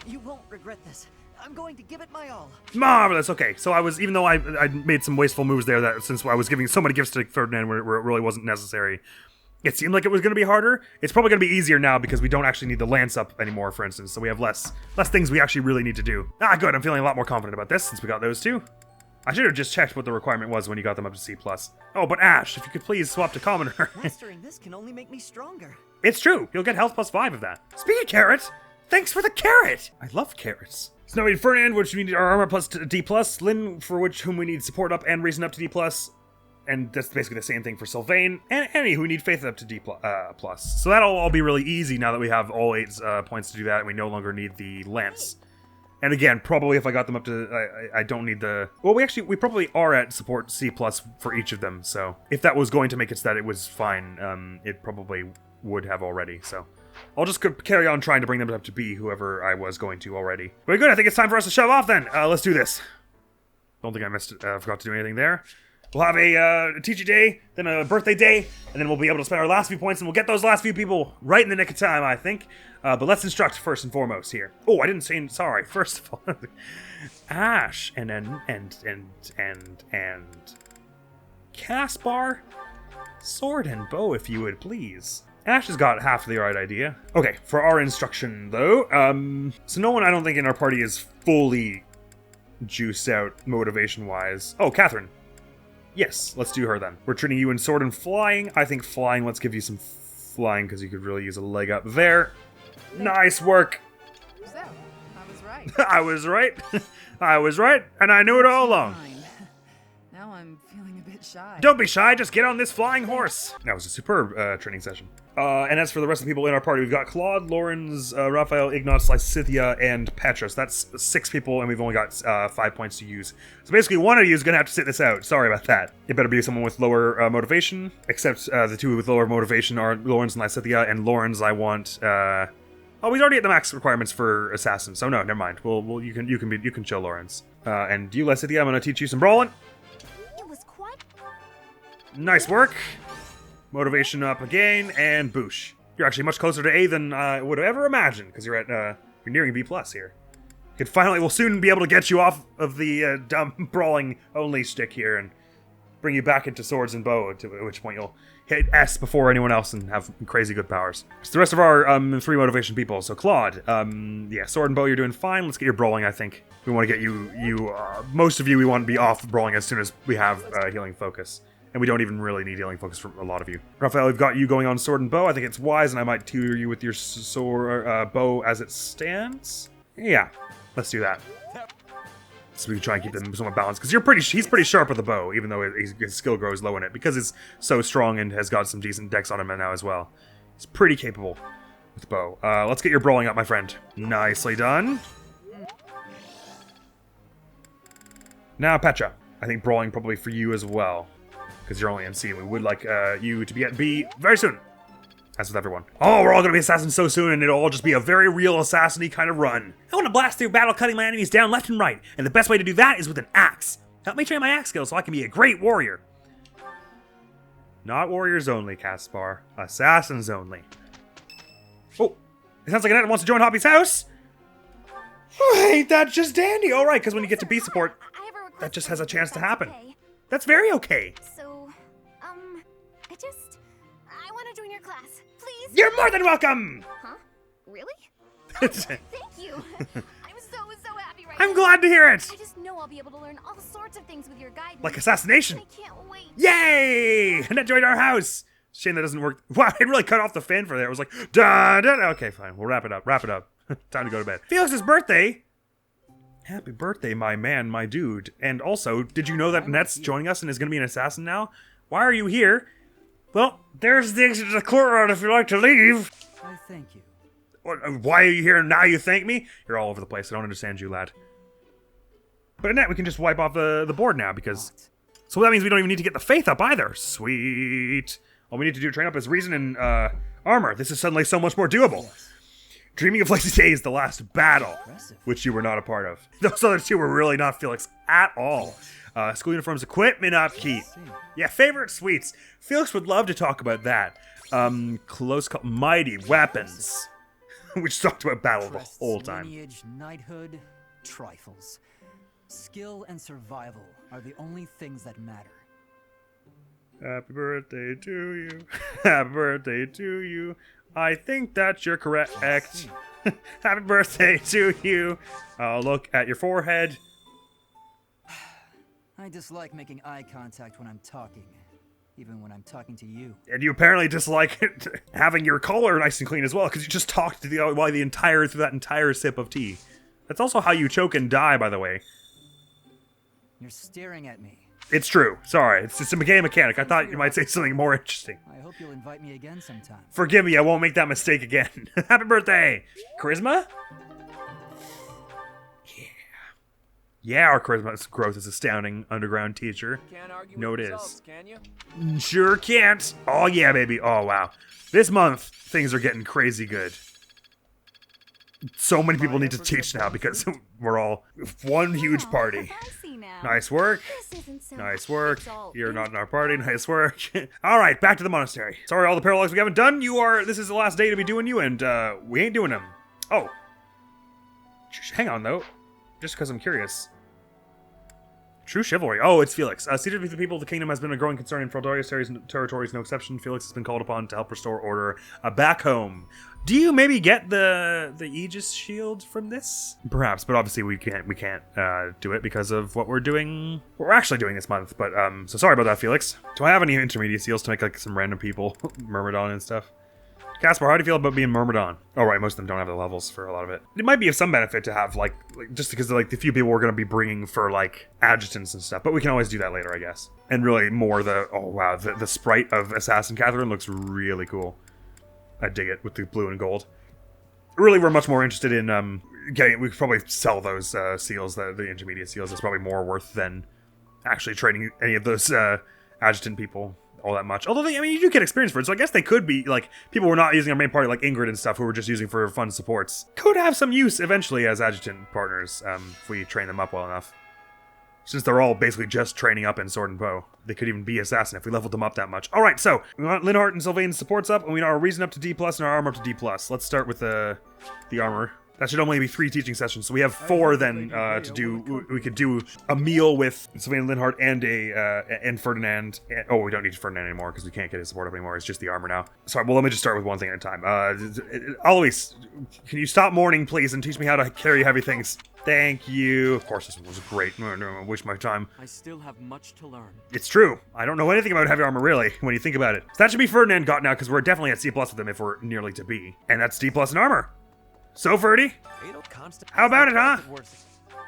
Speaker 6: You won't regret this. I'm going to give it my all.
Speaker 4: Marvelous. Okay, so even though I made some wasteful moves there, that since I was giving so many gifts to Ferdinand where it really wasn't necessary, it seemed like it was going to be harder. It's probably going to be easier now because we don't actually need the lance up anymore, for instance. So we have less things we actually really need to do. Good. I'm feeling a lot more confident about this since we got those two. I should have just checked what the requirement was when you got them up to C+. Oh, but Ash, if you could please swap to Commoner.
Speaker 6: Mastering this can only make me stronger.
Speaker 4: It's true. You'll get health plus 5 of that. Speaking of carrot, thanks for the carrot. I love carrots. So now we need Ferdinand, which we need our armor plus to D+, Lynn, for whom we need support up and reason up to D+, and that's basically the same thing for Sylvain, and Annie, who we need faith up to D+. So that'll all be really easy now that we have all 8 points to do that, and we no longer need the lance. And again, probably if I got them up to, I don't need the... Well, we probably are at support C+ for each of them, so if that was going to make it so that it was fine, it probably would have already, so... I'll just carry on trying to bring them up to B, whoever I was going to already. Very good, I think it's time for us to shove off then. Let's do this. Don't think I forgot to do anything there. We'll have a teacher day, then a birthday day, and then we'll be able to spend our last few points, and we'll get those last few people right in the nick of time, I think. But let's instruct first and foremost here. Oh, I didn't say sorry. First of all, Ash and Caspar, sword and bow, if you would please. Ash has got half the right idea. Okay, for our instruction, though, so no one, I don't think, in our party is fully juiced out motivation-wise. Oh, Catherine. Yes, let's do her then. We're treating you in sword and flying. I think flying, let's give you some flying, because you could really use a leg up there. Nice work.
Speaker 7: So, I was right.
Speaker 4: I was right. I was right, and I knew it all along.
Speaker 7: Fine. Now I'm feeling a bit shy.
Speaker 4: Don't be shy, just get on this flying horse. That was a superb training session. And as for the rest of the people in our party, we've got Claude, Lawrence, Raphael, Ignaz, Lysithia, and Petrus. That's 6 people, and we've only got 5 points to use. So basically, one of you is going to have to sit this out. Sorry about that. It better be someone with lower motivation, except the 2 with lower motivation are Lawrence and Lysithia, and Lawrence I want... Oh, he's already at the max requirements for assassin, so no, never mind. You can chill, Lawrence. And you, Lysithia, I'm going to teach you some brawling.
Speaker 1: It was quite...
Speaker 4: Nice work. Motivation up again, and boosh. You're actually much closer to A than I would have ever imagined, because you're nearing B+ here. We'll soon be able to get you off of the dumb brawling only stick here and bring you back into swords and bow, at which point you'll hit S before anyone else and have crazy good powers. It's the rest of our 3 motivation people. So Claude, yeah, sword and bow, you're doing fine. Let's get your brawling, I think. We want to get you most of you, we want to be off brawling as soon as we have healing focus. And we don't even really need healing focus from a lot of you. Raphael, we've got you going on sword and bow. I think it's wise, and I might tutor you with your sword bow as it stands. Yeah, let's do that. So we can try and keep them somewhat balanced. Because he's pretty sharp with the bow, even though his skill grows low in it. Because it's so strong and has got some decent dex on him now as well. He's pretty capable with bow. Let's get your brawling up, my friend. Nicely done. Now, Petra. I think brawling probably for you as well. Because you're only MC, and we would like you to be at B very soon. As with everyone. Oh, we're all going to be assassins so soon, and it'll all just be a very real assassin-y kind of run. I want to blast through battle, cutting my enemies down left and right, and the best way to do that is with an axe. Help me train my axe skills so I can be a great warrior. Not warriors only, Caspar. Assassins only. Oh, it sounds like Annette wants to join Hoppy's house. Oh, ain't that just dandy? All right, because when you get to B support, that just has a chance to happen. That's very okay.
Speaker 1: So, I want to join your class. Please?
Speaker 4: You're more than welcome!
Speaker 1: Huh? Really? Oh, thank you. I'm so happy right now.
Speaker 4: I'm glad to hear it!
Speaker 1: I just know I'll be able to learn all sorts of things with your guidance.
Speaker 4: Like assassination!
Speaker 1: I can't wait.
Speaker 4: Yay! Annette joined our house! Shame that doesn't work. Wow, it really cut off the fan for there. It was like, da da da. Okay, fine. We'll wrap it up. Time to go to bed. Felix's birthday! Happy birthday, my man, my dude. And also, did you know that Annette's joining us and is going to be an assassin now? Why are you here? Well, there's the exit to the courtyard if you'd like to leave.
Speaker 8: I thank you.
Speaker 4: Why are you here now you thank me? You're all over the place. I don't understand you, lad. But Annette, we can just wipe off the board now because... So that means we don't even need to get the faith up either. Sweet. All we need to do to train up is reason and armor. This is suddenly so much more doable. Yes. Dreaming of Lazy Days, the last battle, which you were not a part of. Those other 2 were really not Felix at all. School uniforms, equipment upkeep. Yeah, favorite sweets. Felix would love to talk about that. Close call, mighty weapons. We just talked about battle the whole time.
Speaker 8: Lineage, knighthood, trifles. Skill and survival are the only things that matter.
Speaker 4: Happy birthday to you. Happy birthday to you. I think that's your correct. Happy birthday to you. I'll look at your forehead.
Speaker 8: I dislike making eye contact when I'm talking, even when I'm talking to you.
Speaker 4: And you apparently dislike having your collar nice and clean as well, because you just talked to through that entire sip of tea. That's also how you choke and die, by the way.
Speaker 8: You're staring at me.
Speaker 4: It's true. Sorry, it's just a game mechanic. I thought you might say something more interesting.
Speaker 8: I hope you'll invite me again sometime.
Speaker 4: Forgive me, I won't make that mistake again. Happy birthday! Charisma? Yeah, our charisma growth is astounding, underground teacher.
Speaker 5: Can't argue
Speaker 4: No,
Speaker 5: with
Speaker 4: it
Speaker 5: results,
Speaker 4: is.
Speaker 5: Can you?
Speaker 4: Sure can't. Oh, yeah, baby. Oh, wow. This month, things are getting crazy good. So many people need to teach now because we're all one huge party.
Speaker 1: I see now.
Speaker 4: Nice work.
Speaker 1: This isn't so
Speaker 4: Nice work.
Speaker 1: it's all
Speaker 4: You're not in our party. Nice work. All right, back to the monastery. Sorry, all the paralogs we haven't done. This is the last day to be doing you, and we ain't doing them. Oh. Hang on, though. Just because I'm curious. True chivalry. Oh, it's Felix. Seated with the people of the kingdom has been a growing concern in Feldaria's territories, no exception. Felix has been called upon to help restore order back home. Do you maybe get the Aegis shield from this? Perhaps, but obviously we can't do it because of what we're actually doing this month. But so sorry about that, Felix. Do I have any intermediate seals to make like some random people, Myrmidon and stuff? Caspar, how do you feel about being Myrmidon? Oh, right, most of them don't have the levels for a lot of it. It might be of some benefit to have, like just because, like, the few people we're going to be bringing for, like, adjutants and stuff. But we can always do that later, I guess. And really more oh, wow, the sprite of Assassin Catherine looks really cool. I dig it with the blue and gold. Really, we're much more interested in, we could probably sell those seals, the intermediate seals. It's probably more worth than actually trading any of those adjutant people all that much. Although, you do get experience for it, so I guess they could be, like, people who are not using our main party, like Ingrid and stuff, who we're just using for fun supports. Could have some use eventually as adjutant partners, if we train them up well enough. Since they're all basically just training up in sword and bow. They could even be assassin if we leveled them up that much. Alright, so, we want Linhardt and Sylvain's supports up, and we want our reason up to D+, and our armor up to D+. Let's start with the armor. That should only be 3 teaching sessions, so we have 4 then to do. We could do a meal with Sylvain Linhardt and Ferdinand. Oh, we don't need Ferdinand anymore because we can't get his support up anymore. It's just the armor now. Sorry, well, let me just start with one thing at a time. Alois, can you stop mourning, please, and teach me how to carry heavy things? Thank you. Of course, this one was great. I waste my time.
Speaker 5: I still have much to learn.
Speaker 4: It's true. I don't know anything about heavy armor, really, when you think about it. So that should be Ferdinand got now, because we're definitely at C+ with him if we're nearly to B. And that's D+ in armor. So, Ferdy, how about it, huh?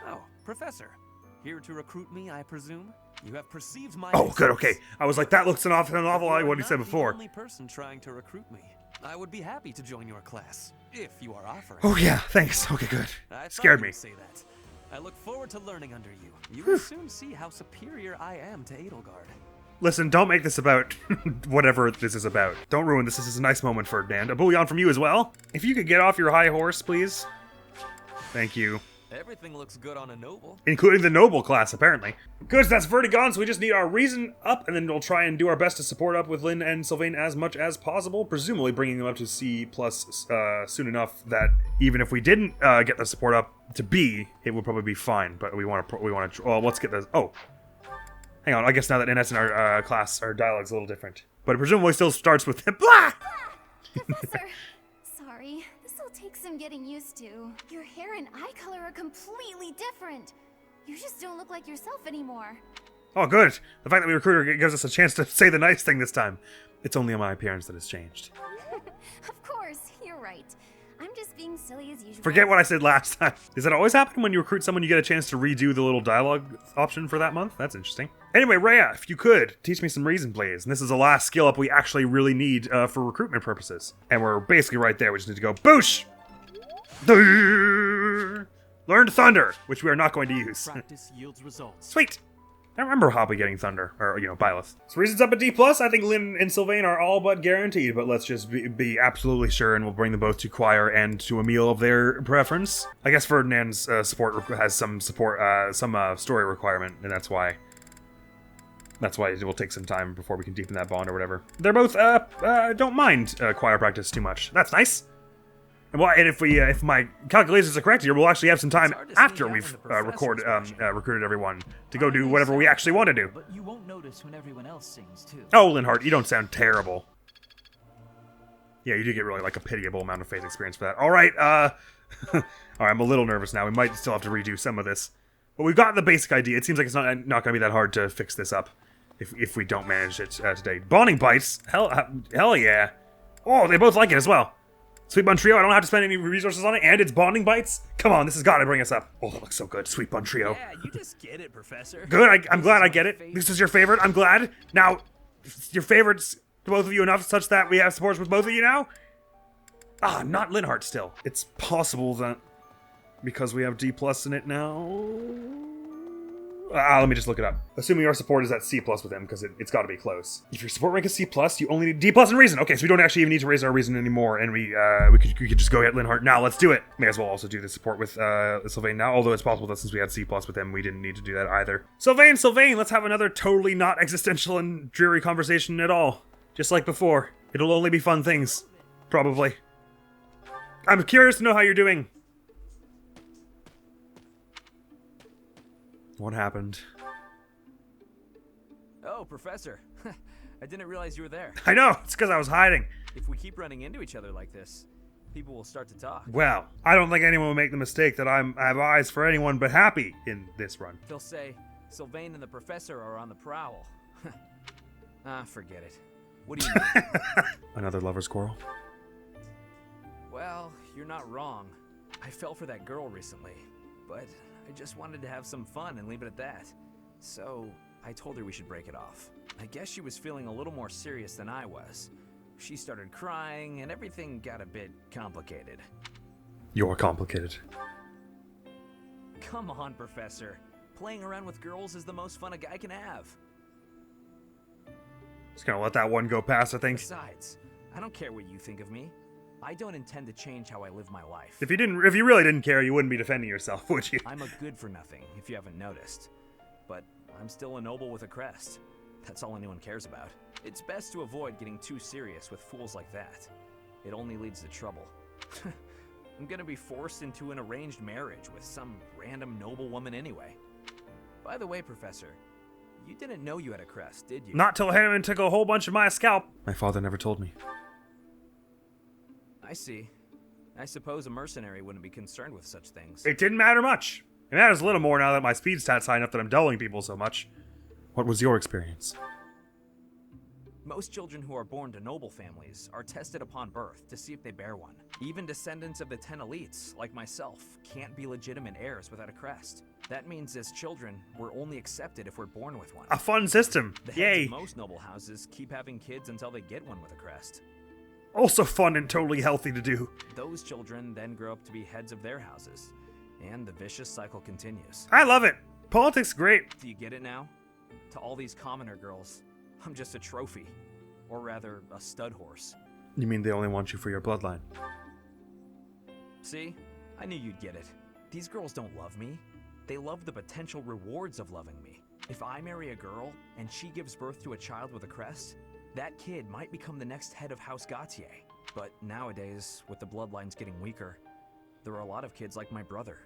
Speaker 5: Oh, Professor. Here to recruit me, I presume? You have perceived my...
Speaker 4: Oh, good, okay. I was like, that looks an awful lot like what he said before.
Speaker 5: The only person trying to recruit me. I would be happy to join your class, if you are offering.
Speaker 4: Oh, yeah, thanks. Okay, good. Scared me.
Speaker 5: Say that. I look forward to learning under you. You will soon see how superior I am to Edelgard.
Speaker 4: Listen, don't make this about whatever this is about. Don't ruin this. This is a nice moment, Ferdinand. A bullion from you as well. If you could get off your high horse, please. Thank you.
Speaker 5: Everything looks good on a noble.
Speaker 4: Including the noble class, apparently. Good, so that's Verdant gone, so we just need our reason up, and then we'll try and do our best to support up with Lynn and Sylvain as much as possible, presumably bringing them up to C+ soon enough that even if we didn't get the support up to B, it would probably be fine. But we want to. Well, let's get this. Oh. Hang on, I guess now that NS in our class, our dialogue's a little different. But it presumably still starts with him. Blah!
Speaker 1: Professor, sorry. This'll take some getting used to. Your hair and eye color are completely different. You just don't look like yourself anymore.
Speaker 4: Oh, good. The fact that we recruited her gives us a chance to say the nice thing this time. It's only my appearance that has changed.
Speaker 1: Of course, you're right. I'm just being silly as usual.
Speaker 4: Forget what I said last time. Does that always happen when you recruit someone you get a chance to redo the little dialogue option for that month? That's interesting. Anyway, Rhea, if you could, teach me some reason, please. And this is the last skill up we actually really need for recruitment purposes. And we're basically right there. We just need to go, boosh! Learn Thunder, which we are not going to use.
Speaker 5: Practice yields results.
Speaker 4: Sweet! I remember Hoppy getting Thunder, or, Byleth. So reasons up at D+, I think Lynn and Sylvain are all but guaranteed, but let's just be absolutely sure, and we'll bring them both to choir and to a meal of their preference. I guess Ferdinand's support has some support, some story requirement, and that's why it will take some time before we can deepen that bond or whatever. They're both, don't mind choir practice too much. That's nice. And if my calculations are correct here, we'll actually have some time after we've recruited everyone to go do whatever we actually want to do.
Speaker 8: But you won't notice when everyone else sings too.
Speaker 4: Oh, Linhardt, you don't sound terrible. Yeah, you do get really like a pitiable amount of phase experience for that. All right, all right, I'm a little nervous now. We might still have to redo some of this, but we've got the basic idea. It seems like it's not going to be that hard to fix this up if we don't manage it today. Bonding bites, hell yeah. Oh, they both like it as well. Sweet Bun Trio, I don't have to spend any resources on it, and it's bonding bites? Come on, this has got to bring us up. Oh, that looks so good. Sweet Bun Trio.
Speaker 5: Yeah, you just get it, Professor.
Speaker 4: Good, I'm glad I get it. This is your favorite, I'm glad. Now, your favorites to both of you enough such that we have supports with both of you now? Ah, not Linhardt still. It's possible that because we have D+ in it now... let me just look it up. Assuming our support is at C+ with him, because it's got to be close. If your support rank is C+, you only need D+ in reason. Okay, so we don't actually even need to raise our reason anymore, and we could just go get Linhardt now. Let's do it. May as well also do the support with Sylvain now, although it's possible that since we had C+ with him, we didn't need to do that either. Sylvain, let's have another totally not existential and dreary conversation at all. Just like before. It'll only be fun things. Probably. I'm curious to know how you're doing. What happened?
Speaker 5: Oh, Professor. I didn't realize you were there.
Speaker 4: I know, it's because I was hiding.
Speaker 5: If we keep running into each other like this, people will start to talk.
Speaker 4: Well, I don't think anyone will make the mistake that I have eyes for anyone but Happy in this run.
Speaker 5: They'll say, Sylvain and the Professor are on the prowl. Forget it. What do you mean?
Speaker 4: Another lover's quarrel.
Speaker 5: Well, you're not wrong. I fell for that girl recently, but I just wanted to have some fun and leave it at that. So, I told her we should break it off. I guess she was feeling a little more serious than I was. She started crying, and everything got a bit complicated.
Speaker 4: You're complicated.
Speaker 5: Come on, Professor. Playing around with girls is the most fun a guy can have.
Speaker 4: Just gonna let that one go past, I think.
Speaker 5: Besides, I don't care what you think of me. I don't intend to change how I live my life.
Speaker 4: If you really didn't care, you wouldn't be defending yourself, would you?
Speaker 5: I'm a good-for-nothing, if you haven't noticed. But I'm still a noble with a crest. That's all anyone cares about. It's best to avoid getting too serious with fools like that. It only leads to trouble. I'm gonna be forced into an arranged marriage with some random noble woman anyway. By the way, Professor, you didn't know you had a crest, did you?
Speaker 4: Not till Hammond took a whole bunch of my scalp. My father never told me.
Speaker 5: I see. I suppose a mercenary wouldn't be concerned with such things.
Speaker 4: It didn't matter much. It matters a little more now that my speed stat's high enough that I'm dulling people so much. What was your experience?
Speaker 5: Most children who are born to noble families are tested upon birth to see if they bear one. Even descendants of the 10 elites, like myself, can't be legitimate heirs without a crest. That means as children, we're only accepted if we're born with one.
Speaker 4: A fun system.
Speaker 5: The heads
Speaker 4: Yay.
Speaker 5: of most noble houses keep having kids until they get one with a crest.
Speaker 4: Also fun and totally healthy to do.
Speaker 5: Those children then grow up to be heads of their houses, and the vicious cycle continues.
Speaker 4: I love it. Politics great.
Speaker 5: Do you get it now? To all these commoner girls, I'm just a trophy. Or rather, a stud horse.
Speaker 4: You mean they only want you for your bloodline?
Speaker 5: See? I knew you'd get it. These girls don't love me. They love the potential rewards of loving me. If I marry a girl, and she gives birth to a child with a crest, that kid might become the next head of House Gautier. But nowadays, with the bloodlines getting weaker, there are a lot of kids like my brother,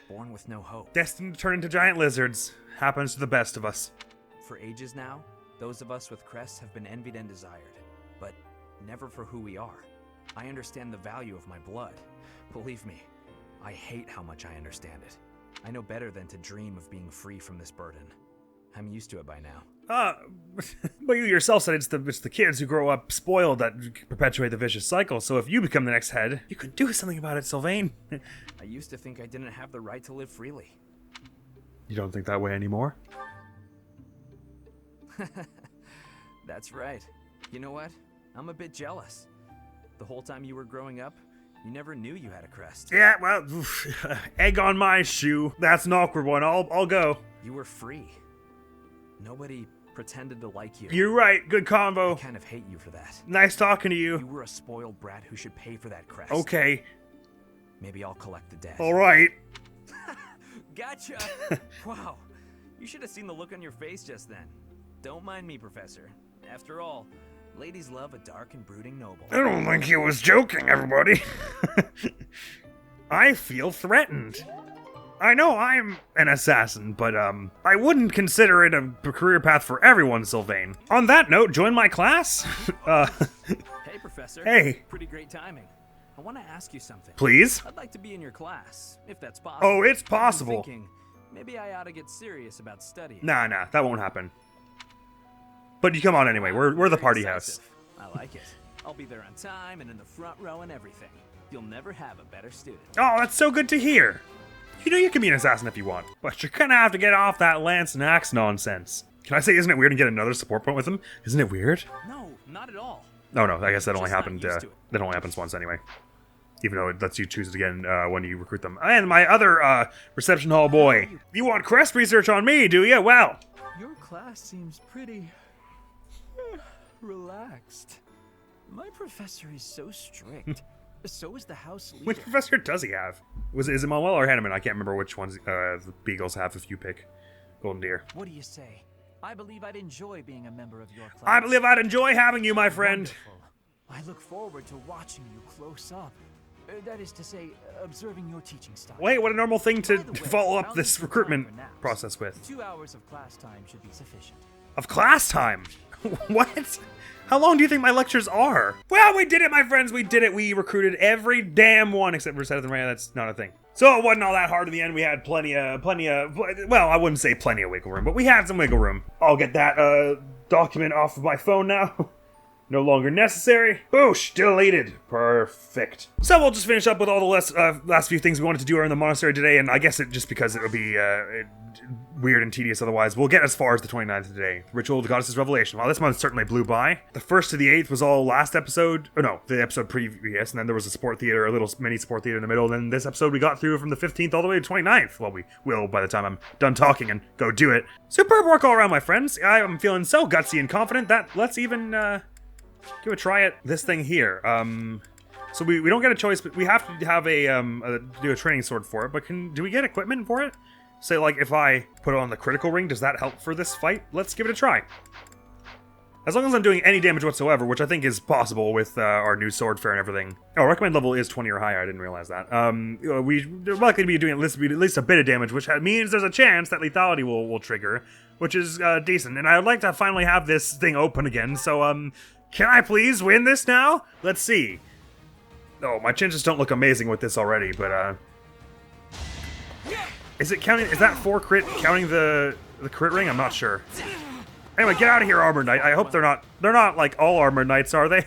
Speaker 5: born with no hope.
Speaker 4: Destined to turn into giant lizards. Happens to the best of us.
Speaker 5: For ages now, those of us with crests have been envied and desired, but never for who we are. I understand the value of my blood. Believe me, I hate how much I understand it. I know better than to dream of being free from this burden. I'm used to it by now.
Speaker 4: But you yourself said it's the kids who grow up spoiled that perpetuate the vicious cycle, so if you become the next head, you could do something about it, Sylvain.
Speaker 5: I used to think I didn't have the right to live freely.
Speaker 4: You don't think that way anymore?
Speaker 5: That's right. You know what? I'm a bit jealous. The whole time you were growing up, you never knew you had a crest.
Speaker 4: Yeah, well, egg on my shoe. That's an awkward one. I'll go.
Speaker 5: You were free. Nobody pretended to like you.
Speaker 4: You're right. Good convo.
Speaker 5: I kind of hate you for that.
Speaker 4: Nice talking to you.
Speaker 5: You were a spoiled brat who should pay for that crest.
Speaker 4: Okay.
Speaker 5: Maybe I'll collect the debt.
Speaker 4: All right.
Speaker 5: Gotcha! Wow. You should have seen the look on your face just then. Don't mind me, Professor. After all, ladies love a dark and brooding noble.
Speaker 4: I don't think he was joking, everybody. I feel threatened. I know I'm an assassin, but I wouldn't consider it a career path for everyone, Sylvain. On that note, join my class?
Speaker 5: Hey, Professor.
Speaker 4: Hey.
Speaker 5: Pretty great timing. I want to ask you something.
Speaker 4: Please?
Speaker 5: I'd like to be in your class, if that's possible.
Speaker 4: Oh, it's
Speaker 5: I've been
Speaker 4: possible.
Speaker 5: thinking, maybe I ought to get serious about studying.
Speaker 4: Nah, that won't happen. But you come on anyway. We're the party house.
Speaker 5: I like it. I'll be there on time and in the front row and everything. You'll never have a better student.
Speaker 4: Oh, that's so good to hear. You know you can be an assassin if you want, but you're gonna have to get off that lance and axe nonsense. Can I say, isn't it weird to get another support point with him? Isn't it weird?
Speaker 5: No, not at all.
Speaker 4: No, I guess that only
Speaker 5: Just not
Speaker 4: happened.
Speaker 5: used to it.
Speaker 4: That only happens once anyway. Even though it lets you choose it again when you recruit them. And my other reception hall boy. You want crest research on me, do you? Well.
Speaker 8: Your class seems pretty relaxed. My professor is so strict. So is the house leader.
Speaker 4: Which professor does he have? Is it Manuel or Hanneman? I can't remember which ones the Beagles have if you pick Golden Deer.
Speaker 8: What do you say? I believe I'd enjoy being a member of your class.
Speaker 4: I believe I'd enjoy having you, my friend.
Speaker 8: Wonderful. I look forward to watching you close up. That is to say, observing your teaching style.
Speaker 4: Wait, what a normal thing to
Speaker 8: By the way,
Speaker 4: follow up
Speaker 8: I'll
Speaker 4: this
Speaker 8: leave some
Speaker 4: recruitment
Speaker 8: time for naps.
Speaker 4: process with.
Speaker 8: 2 hours of class time should be sufficient.
Speaker 4: of class time. What? How long do you think my lectures are? Well, we did it, my friends. We did it. We recruited every damn one except for Seth and Raya. That's not a thing. So it wasn't all that hard in the end. We had plenty of, well, I wouldn't say plenty of wiggle room, but we had some wiggle room. I'll get that document off of my phone now. No longer necessary. Boosh, deleted. Perfect. So we'll just finish up with all the last few things we wanted to do around the monastery today, and I guess just because it would be weird and tedious otherwise, we'll get as far as the 29th today. Ritual of the Goddess's Revelation. Well, this month certainly blew by. The 1st to the 8th was all last episode. Oh no, the episode previous, and then there was a support theater, a little mini support theater in the middle, and then this episode we got through from the 15th all the way to 29th. Well, we will by the time I'm done talking and go do it. Superb work all around, my friends. I'm feeling so gutsy and confident that let's even give a try at this thing here. So we don't get a choice, but we have to have do a training sword for it. But do we get equipment for it? Say, like, if I put it on the critical ring, does that help for this fight? Let's give it a try. As long as I'm doing any damage whatsoever, which I think is possible with our new sword fair and everything. Oh, recommend level is 20 or higher. I didn't realize that. We're likely to be doing at least a bit of damage, which means there's a chance that lethality will trigger, which is decent. And I would like to finally have this thing open again. So, can I please win this now? Let's see. Oh, my chances don't look amazing with this already, but is it counting? Is that 4 crit counting the crit ring? I'm not sure. Anyway, get out of here, Armored Knight. I hope they're not like all Armored Knights, are they?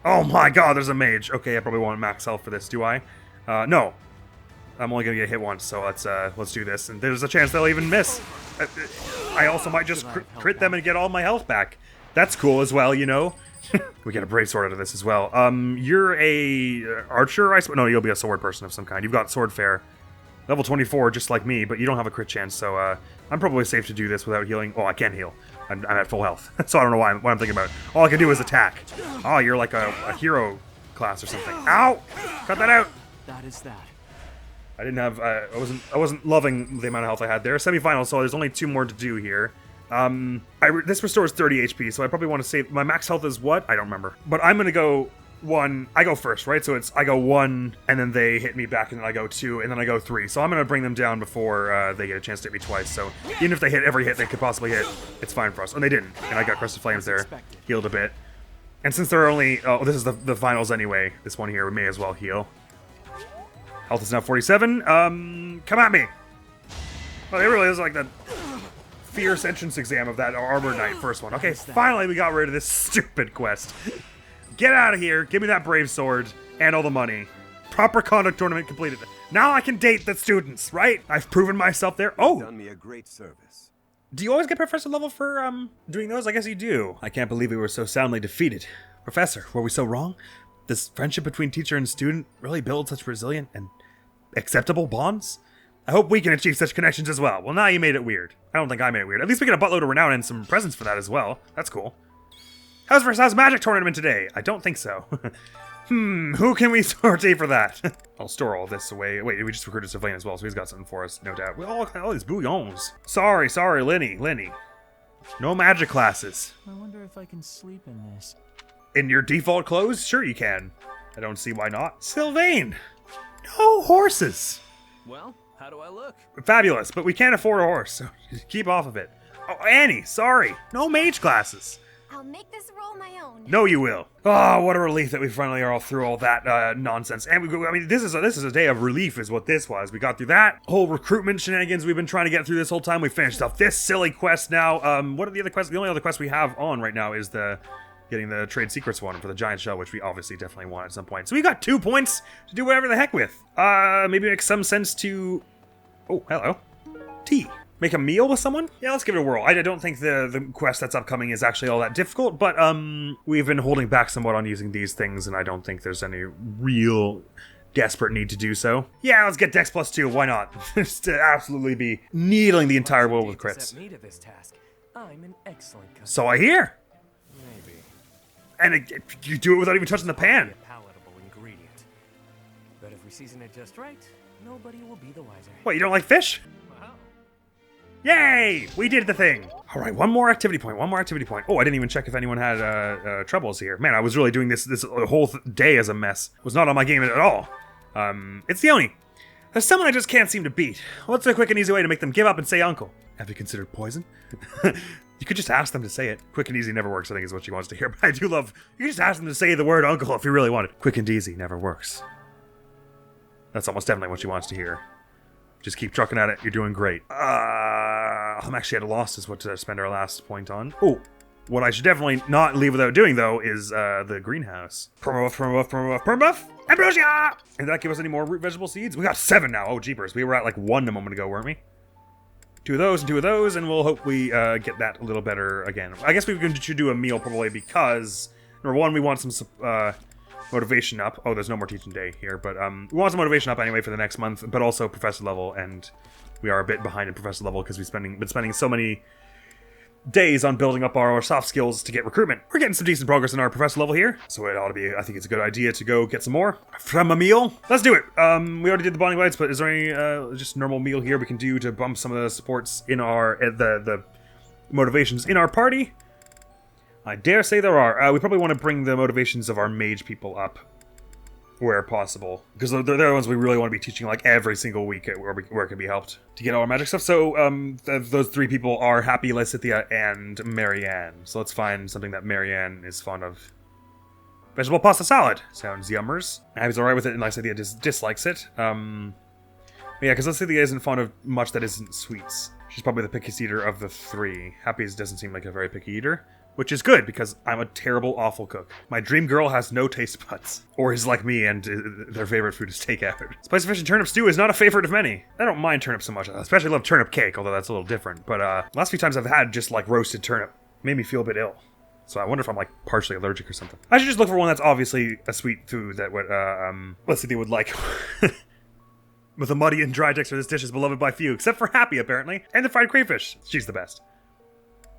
Speaker 4: Oh my god, there's a mage. Okay, I probably want max health for this, do I? No. I'm only gonna get hit once, so let's do this. And there's a chance they'll even miss. I also might just crit them and get all my health back. That's cool as well, you know? We get a brave sword out of this as well. You're a archer, I suppose? No, you'll be a sword person of some kind. You've got sword fair. Level 24, just like me, but you don't have a crit chance, so I'm probably safe to do this without healing. Oh, I can heal. I'm at full health, so I don't know what I'm thinking about. All I can do is attack. Oh, you're like a hero class or something. Ow! Cut that out!
Speaker 8: That is that.
Speaker 4: I didn't have, I wasn't loving the amount of health I had there. Semi-final, so there's only 2 more to do here. This restores 30 HP, so I probably want to save, my max health is what? I don't remember. But I'm gonna go 1, I go first, right? So I go 1, and then they hit me back, and then I go 2, and then I go 3. So I'm gonna bring them down before they get a chance to hit me twice. So even if they hit every hit they could possibly hit, it's fine for us. And they didn't, and I got Crested Flames there, healed a bit. And since there are only, oh, this is the finals anyway, this one here, we may as well heal. Health is now 47. Come at me! Oh, it really is like the fierce entrance exam of that Armored Knight first one. Okay, finally we got rid of this stupid quest. Get out of here, give me that brave sword, and all the money. Proper conduct tournament completed. Now I can date the students, right? I've proven myself there. Oh!
Speaker 10: Done me a great service.
Speaker 4: Do you always get Professor level for, doing those? I guess you do. I can't believe we were so soundly defeated. Professor, were we so wrong? Does friendship between teacher and student really build such resilient and acceptable bonds? I hope we can achieve such connections as well. Well, now you made it weird. I don't think I made it weird. At least we get a buttload of renown and some presents for that as well. That's cool. How's Versailles Magic Tournament today? I don't think so. Who can we sortie for that? I'll store all this away. Wait, we just recruited Sylvain as well, so he's got something for us, no doubt. We all these bouillons. Sorry, Lenny. No magic classes.
Speaker 8: I wonder if I can sleep in this.
Speaker 4: In your default clothes? Sure you can. I don't see why not. Sylvain! No horses!
Speaker 5: Well, how do I look?
Speaker 4: Fabulous, but we can't afford a horse, so keep off of it. Oh, Annie, sorry. No mage classes.
Speaker 1: I'll make this role my own.
Speaker 4: No, you will. Oh, what a relief that we finally are all through all that nonsense. And this is a day of relief, is what this was. We got through that whole recruitment shenanigans we've been trying to get through this whole time. We finished off this silly quest now. What are the other quests? The only other quest we have on right now is getting the trade secrets one for the giant shell, which we obviously definitely want at some point. So we got 2 points to do whatever the heck with. Maybe make some sense to. Oh, hello. Tea. Make a meal with someone? Yeah, let's give it a whirl. I don't think the quest that's upcoming is actually all that difficult, but we've been holding back somewhat on using these things, and I don't think there's any real desperate need to do so. Yeah, let's get Dex +2, why not? Just to absolutely be needling the entire world with crits.
Speaker 2: Me to this task. I'm an excellent cook.
Speaker 4: So I hear.
Speaker 2: Maybe.
Speaker 4: And you do it without even touching the pan.
Speaker 2: A palatable ingredient. But if we season it just right, nobody will be the wiser.
Speaker 4: What, you don't like fish?
Speaker 2: Wow.
Speaker 4: Yay! We did the thing! Alright, one more activity point. Oh, I didn't even check if anyone had troubles here. Man, I was really doing this whole day as a mess. Was not on my game at all. It's the Oni. There's someone I just can't seem to beat. What's a quick and easy way to make them give up and say uncle? Have you considered poison? You could just ask them to say it. Quick and easy never works, I think is what she wants to hear. But I do love, you just ask them to say the word uncle if you really want it. Quick and easy never works. That's almost definitely what she wants to hear. Just keep trucking at it. You're doing great. I'm actually at a loss is what to spend our last point on. Oh, what I should definitely not leave without doing, though, is the greenhouse. Permabuff, permabuff, permabuff, permabuff! Ambrosia! Did that give us any more root vegetable seeds? We got 7 now. Oh, jeepers. We were at like 1 a moment ago, weren't we? 2 of those and 2 of those, and we'll hope we get that a little better again. I guess we should do a meal probably because, number 1, we want some motivation up. Oh, there's no more teaching day here, but we want some motivation up anyway for the next month, but also professor level, and we are a bit behind in professor level because we've been spending so many days on building up our soft skills to get recruitment. We're getting some decent progress in our professor level here, so it ought to be, I think it's a good idea to go get some more from a meal. Let's do it. We already did the bonding lights, but is there any just normal meal here we can do to bump some of the supports in our, the motivations in our party? I dare say there are. We probably want to bring the motivations of our mage people up where possible, because they're the ones we really want to be teaching like every single week where it can be helped to get all our magic stuff. So those 3 people are Happy, Lysithia, and Marianne. So let's find something that Marianne is fond of. Vegetable pasta salad sounds yummers. Abby's alright with it, and Lysithia dislikes it. Yeah, because Lysithia isn't fond of much that isn't sweets. She's probably the pickiest eater of the 3. Happy's doesn't seem like a very picky eater. Which is good, because I'm a terrible, awful cook. My dream girl has no taste buds. Or is like me, and their favorite food is takeout. Spicy fish and turnip stew is not a favorite of many. I don't mind turnip so much. I especially love turnip cake, although that's a little different. But last few times I've had just like roasted turnip. Made me feel a bit ill. So I wonder if I'm like partially allergic or something. I should just look for one that's obviously a sweet food that would, let's see, they would like. With a muddy and dry texture, this dish is beloved by few, except for Happy, apparently. And the fried crayfish. She's the best.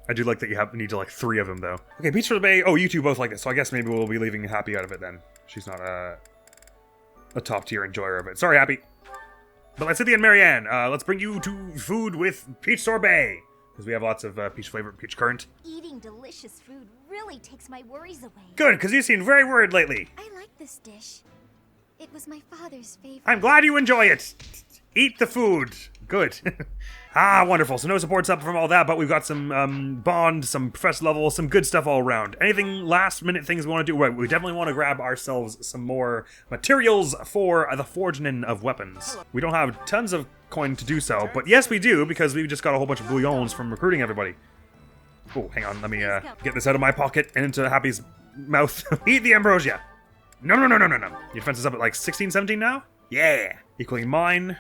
Speaker 4: I do like that you need to like 3 of them, though. Okay, Beach for the Bay. Oh, you 2 both like this, so I guess maybe we'll be leaving Happy out of it then. She's not a top-tier enjoyer of it. Sorry, Happy. But let's hit the end, Marianne. Let's bring you to food with peach sorbet. Because we have lots of peach-flavored peach currant.
Speaker 10: Eating delicious food really takes my worries away.
Speaker 4: Good, because you seem very worried lately.
Speaker 1: I like this dish. It was my father's favorite.
Speaker 4: I'm glad you enjoy it. Eat the food. Good. Ah, wonderful. So no supports up from all that, but we've got some bond, some professor level, some good stuff all around. Anything last-minute things we want to do? Right, we definitely want to grab ourselves some more materials for the forging of weapons. We don't have tons of coin to do so, but yes, we do, because we just got a whole bunch of bouillons from recruiting everybody. Oh, hang on. Let me get this out of my pocket and into Happy's mouth. Eat the ambrosia. No. Your defense is up at like 16, 17 now? Yeah. Equaling mine.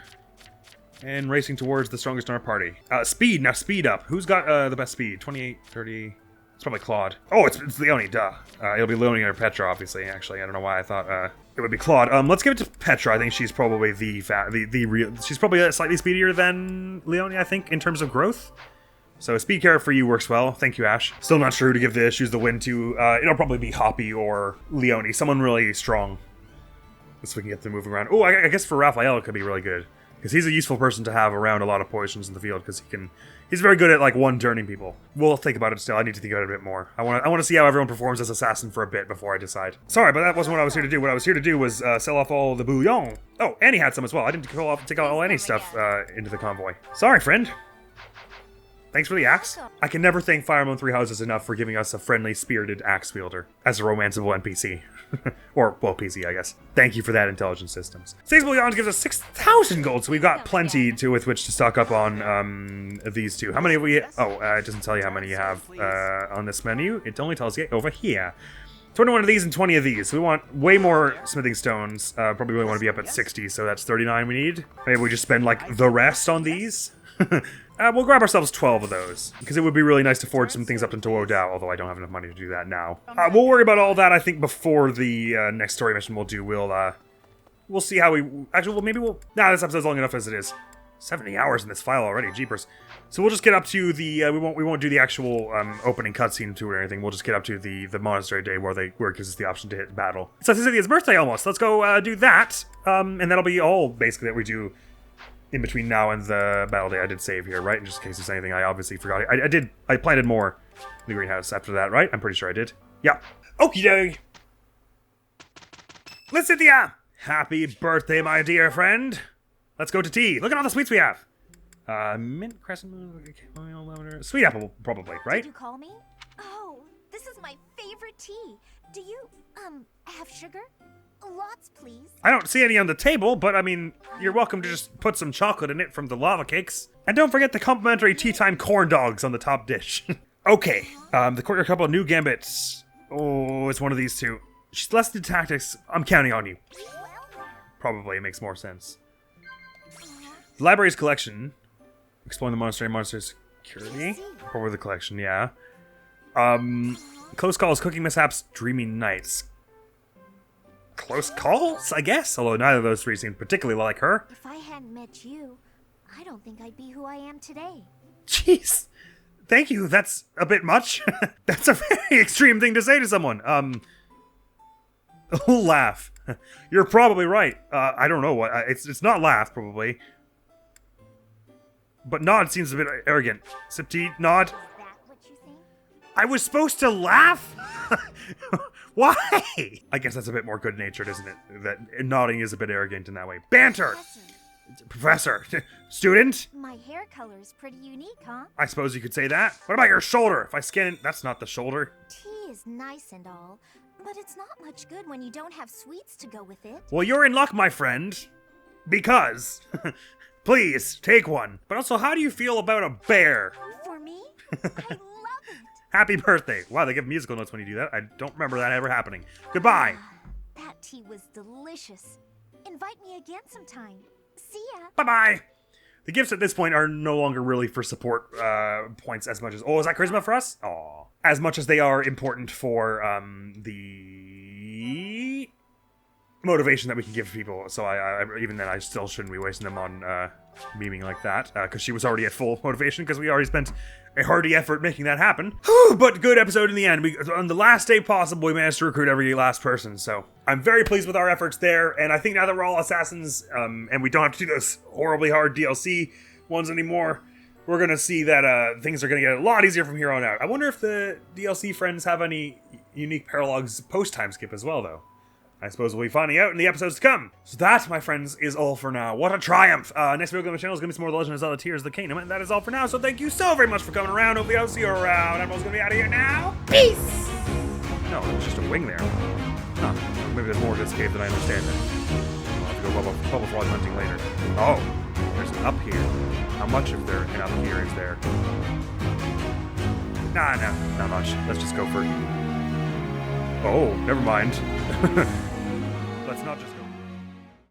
Speaker 4: And racing towards the strongest in our party. Speed. Now speed up. Who's got the best speed? 28, 30. It's probably Claude. Oh, it's Leonie, duh. It'll be Leonie or Petra, obviously, actually. I don't know why I thought it would be Claude. Let's give it to Petra. I think she's probably the real... She's probably slightly speedier than Leonie, I think, in terms of growth. So speed carrot for you works well. Thank you, Ash. Still not sure who to give the Choose the Win to. It'll probably be Hoppy or Leonie. Someone really strong. So we can get them moving around. Oh, I guess for Raphael it could be really good. Because he's a useful person to have around a lot of poisons in the field, because he's very good at, like, one-turning people. We'll think about it still. I need to think about it a bit more. I want to see how everyone performs as assassin for a bit before I decide. Sorry, but that wasn't what I was here to do. What I was here to do was sell off all the bouillon. Oh, Annie had some as well. I didn't take out all Annie's stuff into the convoy. Sorry, friend. Thanks for the axe. I can never thank Fire Emblem Three Houses enough for giving us a friendly, spirited axe wielder as a romanceable NPC. Or, well, PC, I guess. Thank you for that, Intelligence Systems. 6 Bouillons gives us 6,000 gold, so we've got plenty with which to stock up on these 2. How many have we... Oh, it doesn't tell you how many you have on this menu. It only tells you over here. 21 of these and 20 of these. So we want way more smithing stones. Probably really want to be up at 60, so that's 39 we need. Maybe we just spend, like, the rest on these? We'll grab ourselves 12 of those, because it would be really nice to forge some things up into Wodao, although I don't have enough money to do that now. We'll worry about all that, I think, before the next story mission we'll do. We'll see how we... Actually, well, maybe we'll... Nah, this episode's long enough as it is. 70 hours in this file already, jeepers. So we'll just get up to the... we won't do the actual opening cutscene to it or anything. We'll just get up to the monastery day where it gives us the option to hit battle. It's Cynthia's birthday almost. Let's go do that. And that'll be all, basically, that we do in between now and the battle day. I did save here, right? In just in case there's anything I obviously forgot. I planted more in the greenhouse after that, right? I'm pretty sure I did. Yeah. Okie dokie. Lysithia! Happy birthday, my dear friend. Let's go to tea. Look at all the sweets we have. Mint, crescent moon, sweet apple, probably, right?
Speaker 10: Did you call me? Oh, this is my favorite tea. Do you, have sugar? Lots, please.
Speaker 4: I don't see any on the table, but I mean, you're welcome to just put some chocolate in it from the lava cakes. And don't forget the complimentary tea time corn dogs on the top dish. Okay, the courtyard couple, new gambits. Oh, it's one of these two. She's less into tactics. I'm counting on you. Probably, it makes more sense. The library's collection. Exploring the monastery, monster security. Over the collection, yeah. Close calls, cooking mishaps, dreaming nights. Close calls, I guess? Although neither of those three seem particularly like her.
Speaker 10: If I hadn't met you, I don't think I'd be who I am today.
Speaker 4: Jeez. Thank you, that's a bit much. That's a very extreme thing to say to someone. Laugh. You're probably right. I don't know what. It's not laugh, probably. But nod seems a bit arrogant. Sip tea, nod.
Speaker 10: Is that what you think?
Speaker 4: I was supposed to laugh? Why? I guess that's a bit more good-natured, isn't it? That nodding is a bit arrogant in that way. Banter! Professor. Student?
Speaker 10: My hair color is pretty unique, huh?
Speaker 4: I suppose you could say that. What about your shoulder? If I scan it, that's not the shoulder.
Speaker 10: Tea is nice and all, but it's not much good when you don't have sweets to go with it.
Speaker 4: Well, you're in luck, my friend. Because. Please, take one. But also, how do you feel about a bear?
Speaker 10: For me? I love it.
Speaker 4: Happy birthday. Wow, they give musical notes when you do that. I don't remember that ever happening. Goodbye.
Speaker 10: That tea was delicious. Invite me again sometime. See ya.
Speaker 4: Bye-bye. The gifts at this point are no longer really for support points as much as... Oh, is that charisma for us? Aw. As much as they are important for the motivation that we can give people. So I even then, I still shouldn't be wasting them on memeing like that. Because she was already at full motivation because we already spent a hearty effort making that happen. But good episode in the end. On the last day possible, we managed to recruit every last person. So I'm very pleased with our efforts there. And I think now that we're all assassins, and we don't have to do those horribly hard DLC ones anymore, we're going to see that things are going to get a lot easier from here on out. I wonder if the DLC friends have any unique paralogs post-time skip as well, though. I suppose we'll be finding out in the episodes to come. So that, my friends, is all for now. What a triumph! Next video on the channel is going to be some more The Legend of Zelda Tears of the Kingdom, and that is all for now. So thank you so very much for coming around. Hopefully I'll see you around. Admiral's going to be out of here now. Peace! No, it's just a wing there. Huh. Maybe there's more to this cave than I understand then. I'll have to go bubble frog hunting later. Oh, there's an up here. How much of there an up here is there? Nah, not much. Let's just go for... Oh, never mind. Let's not just go.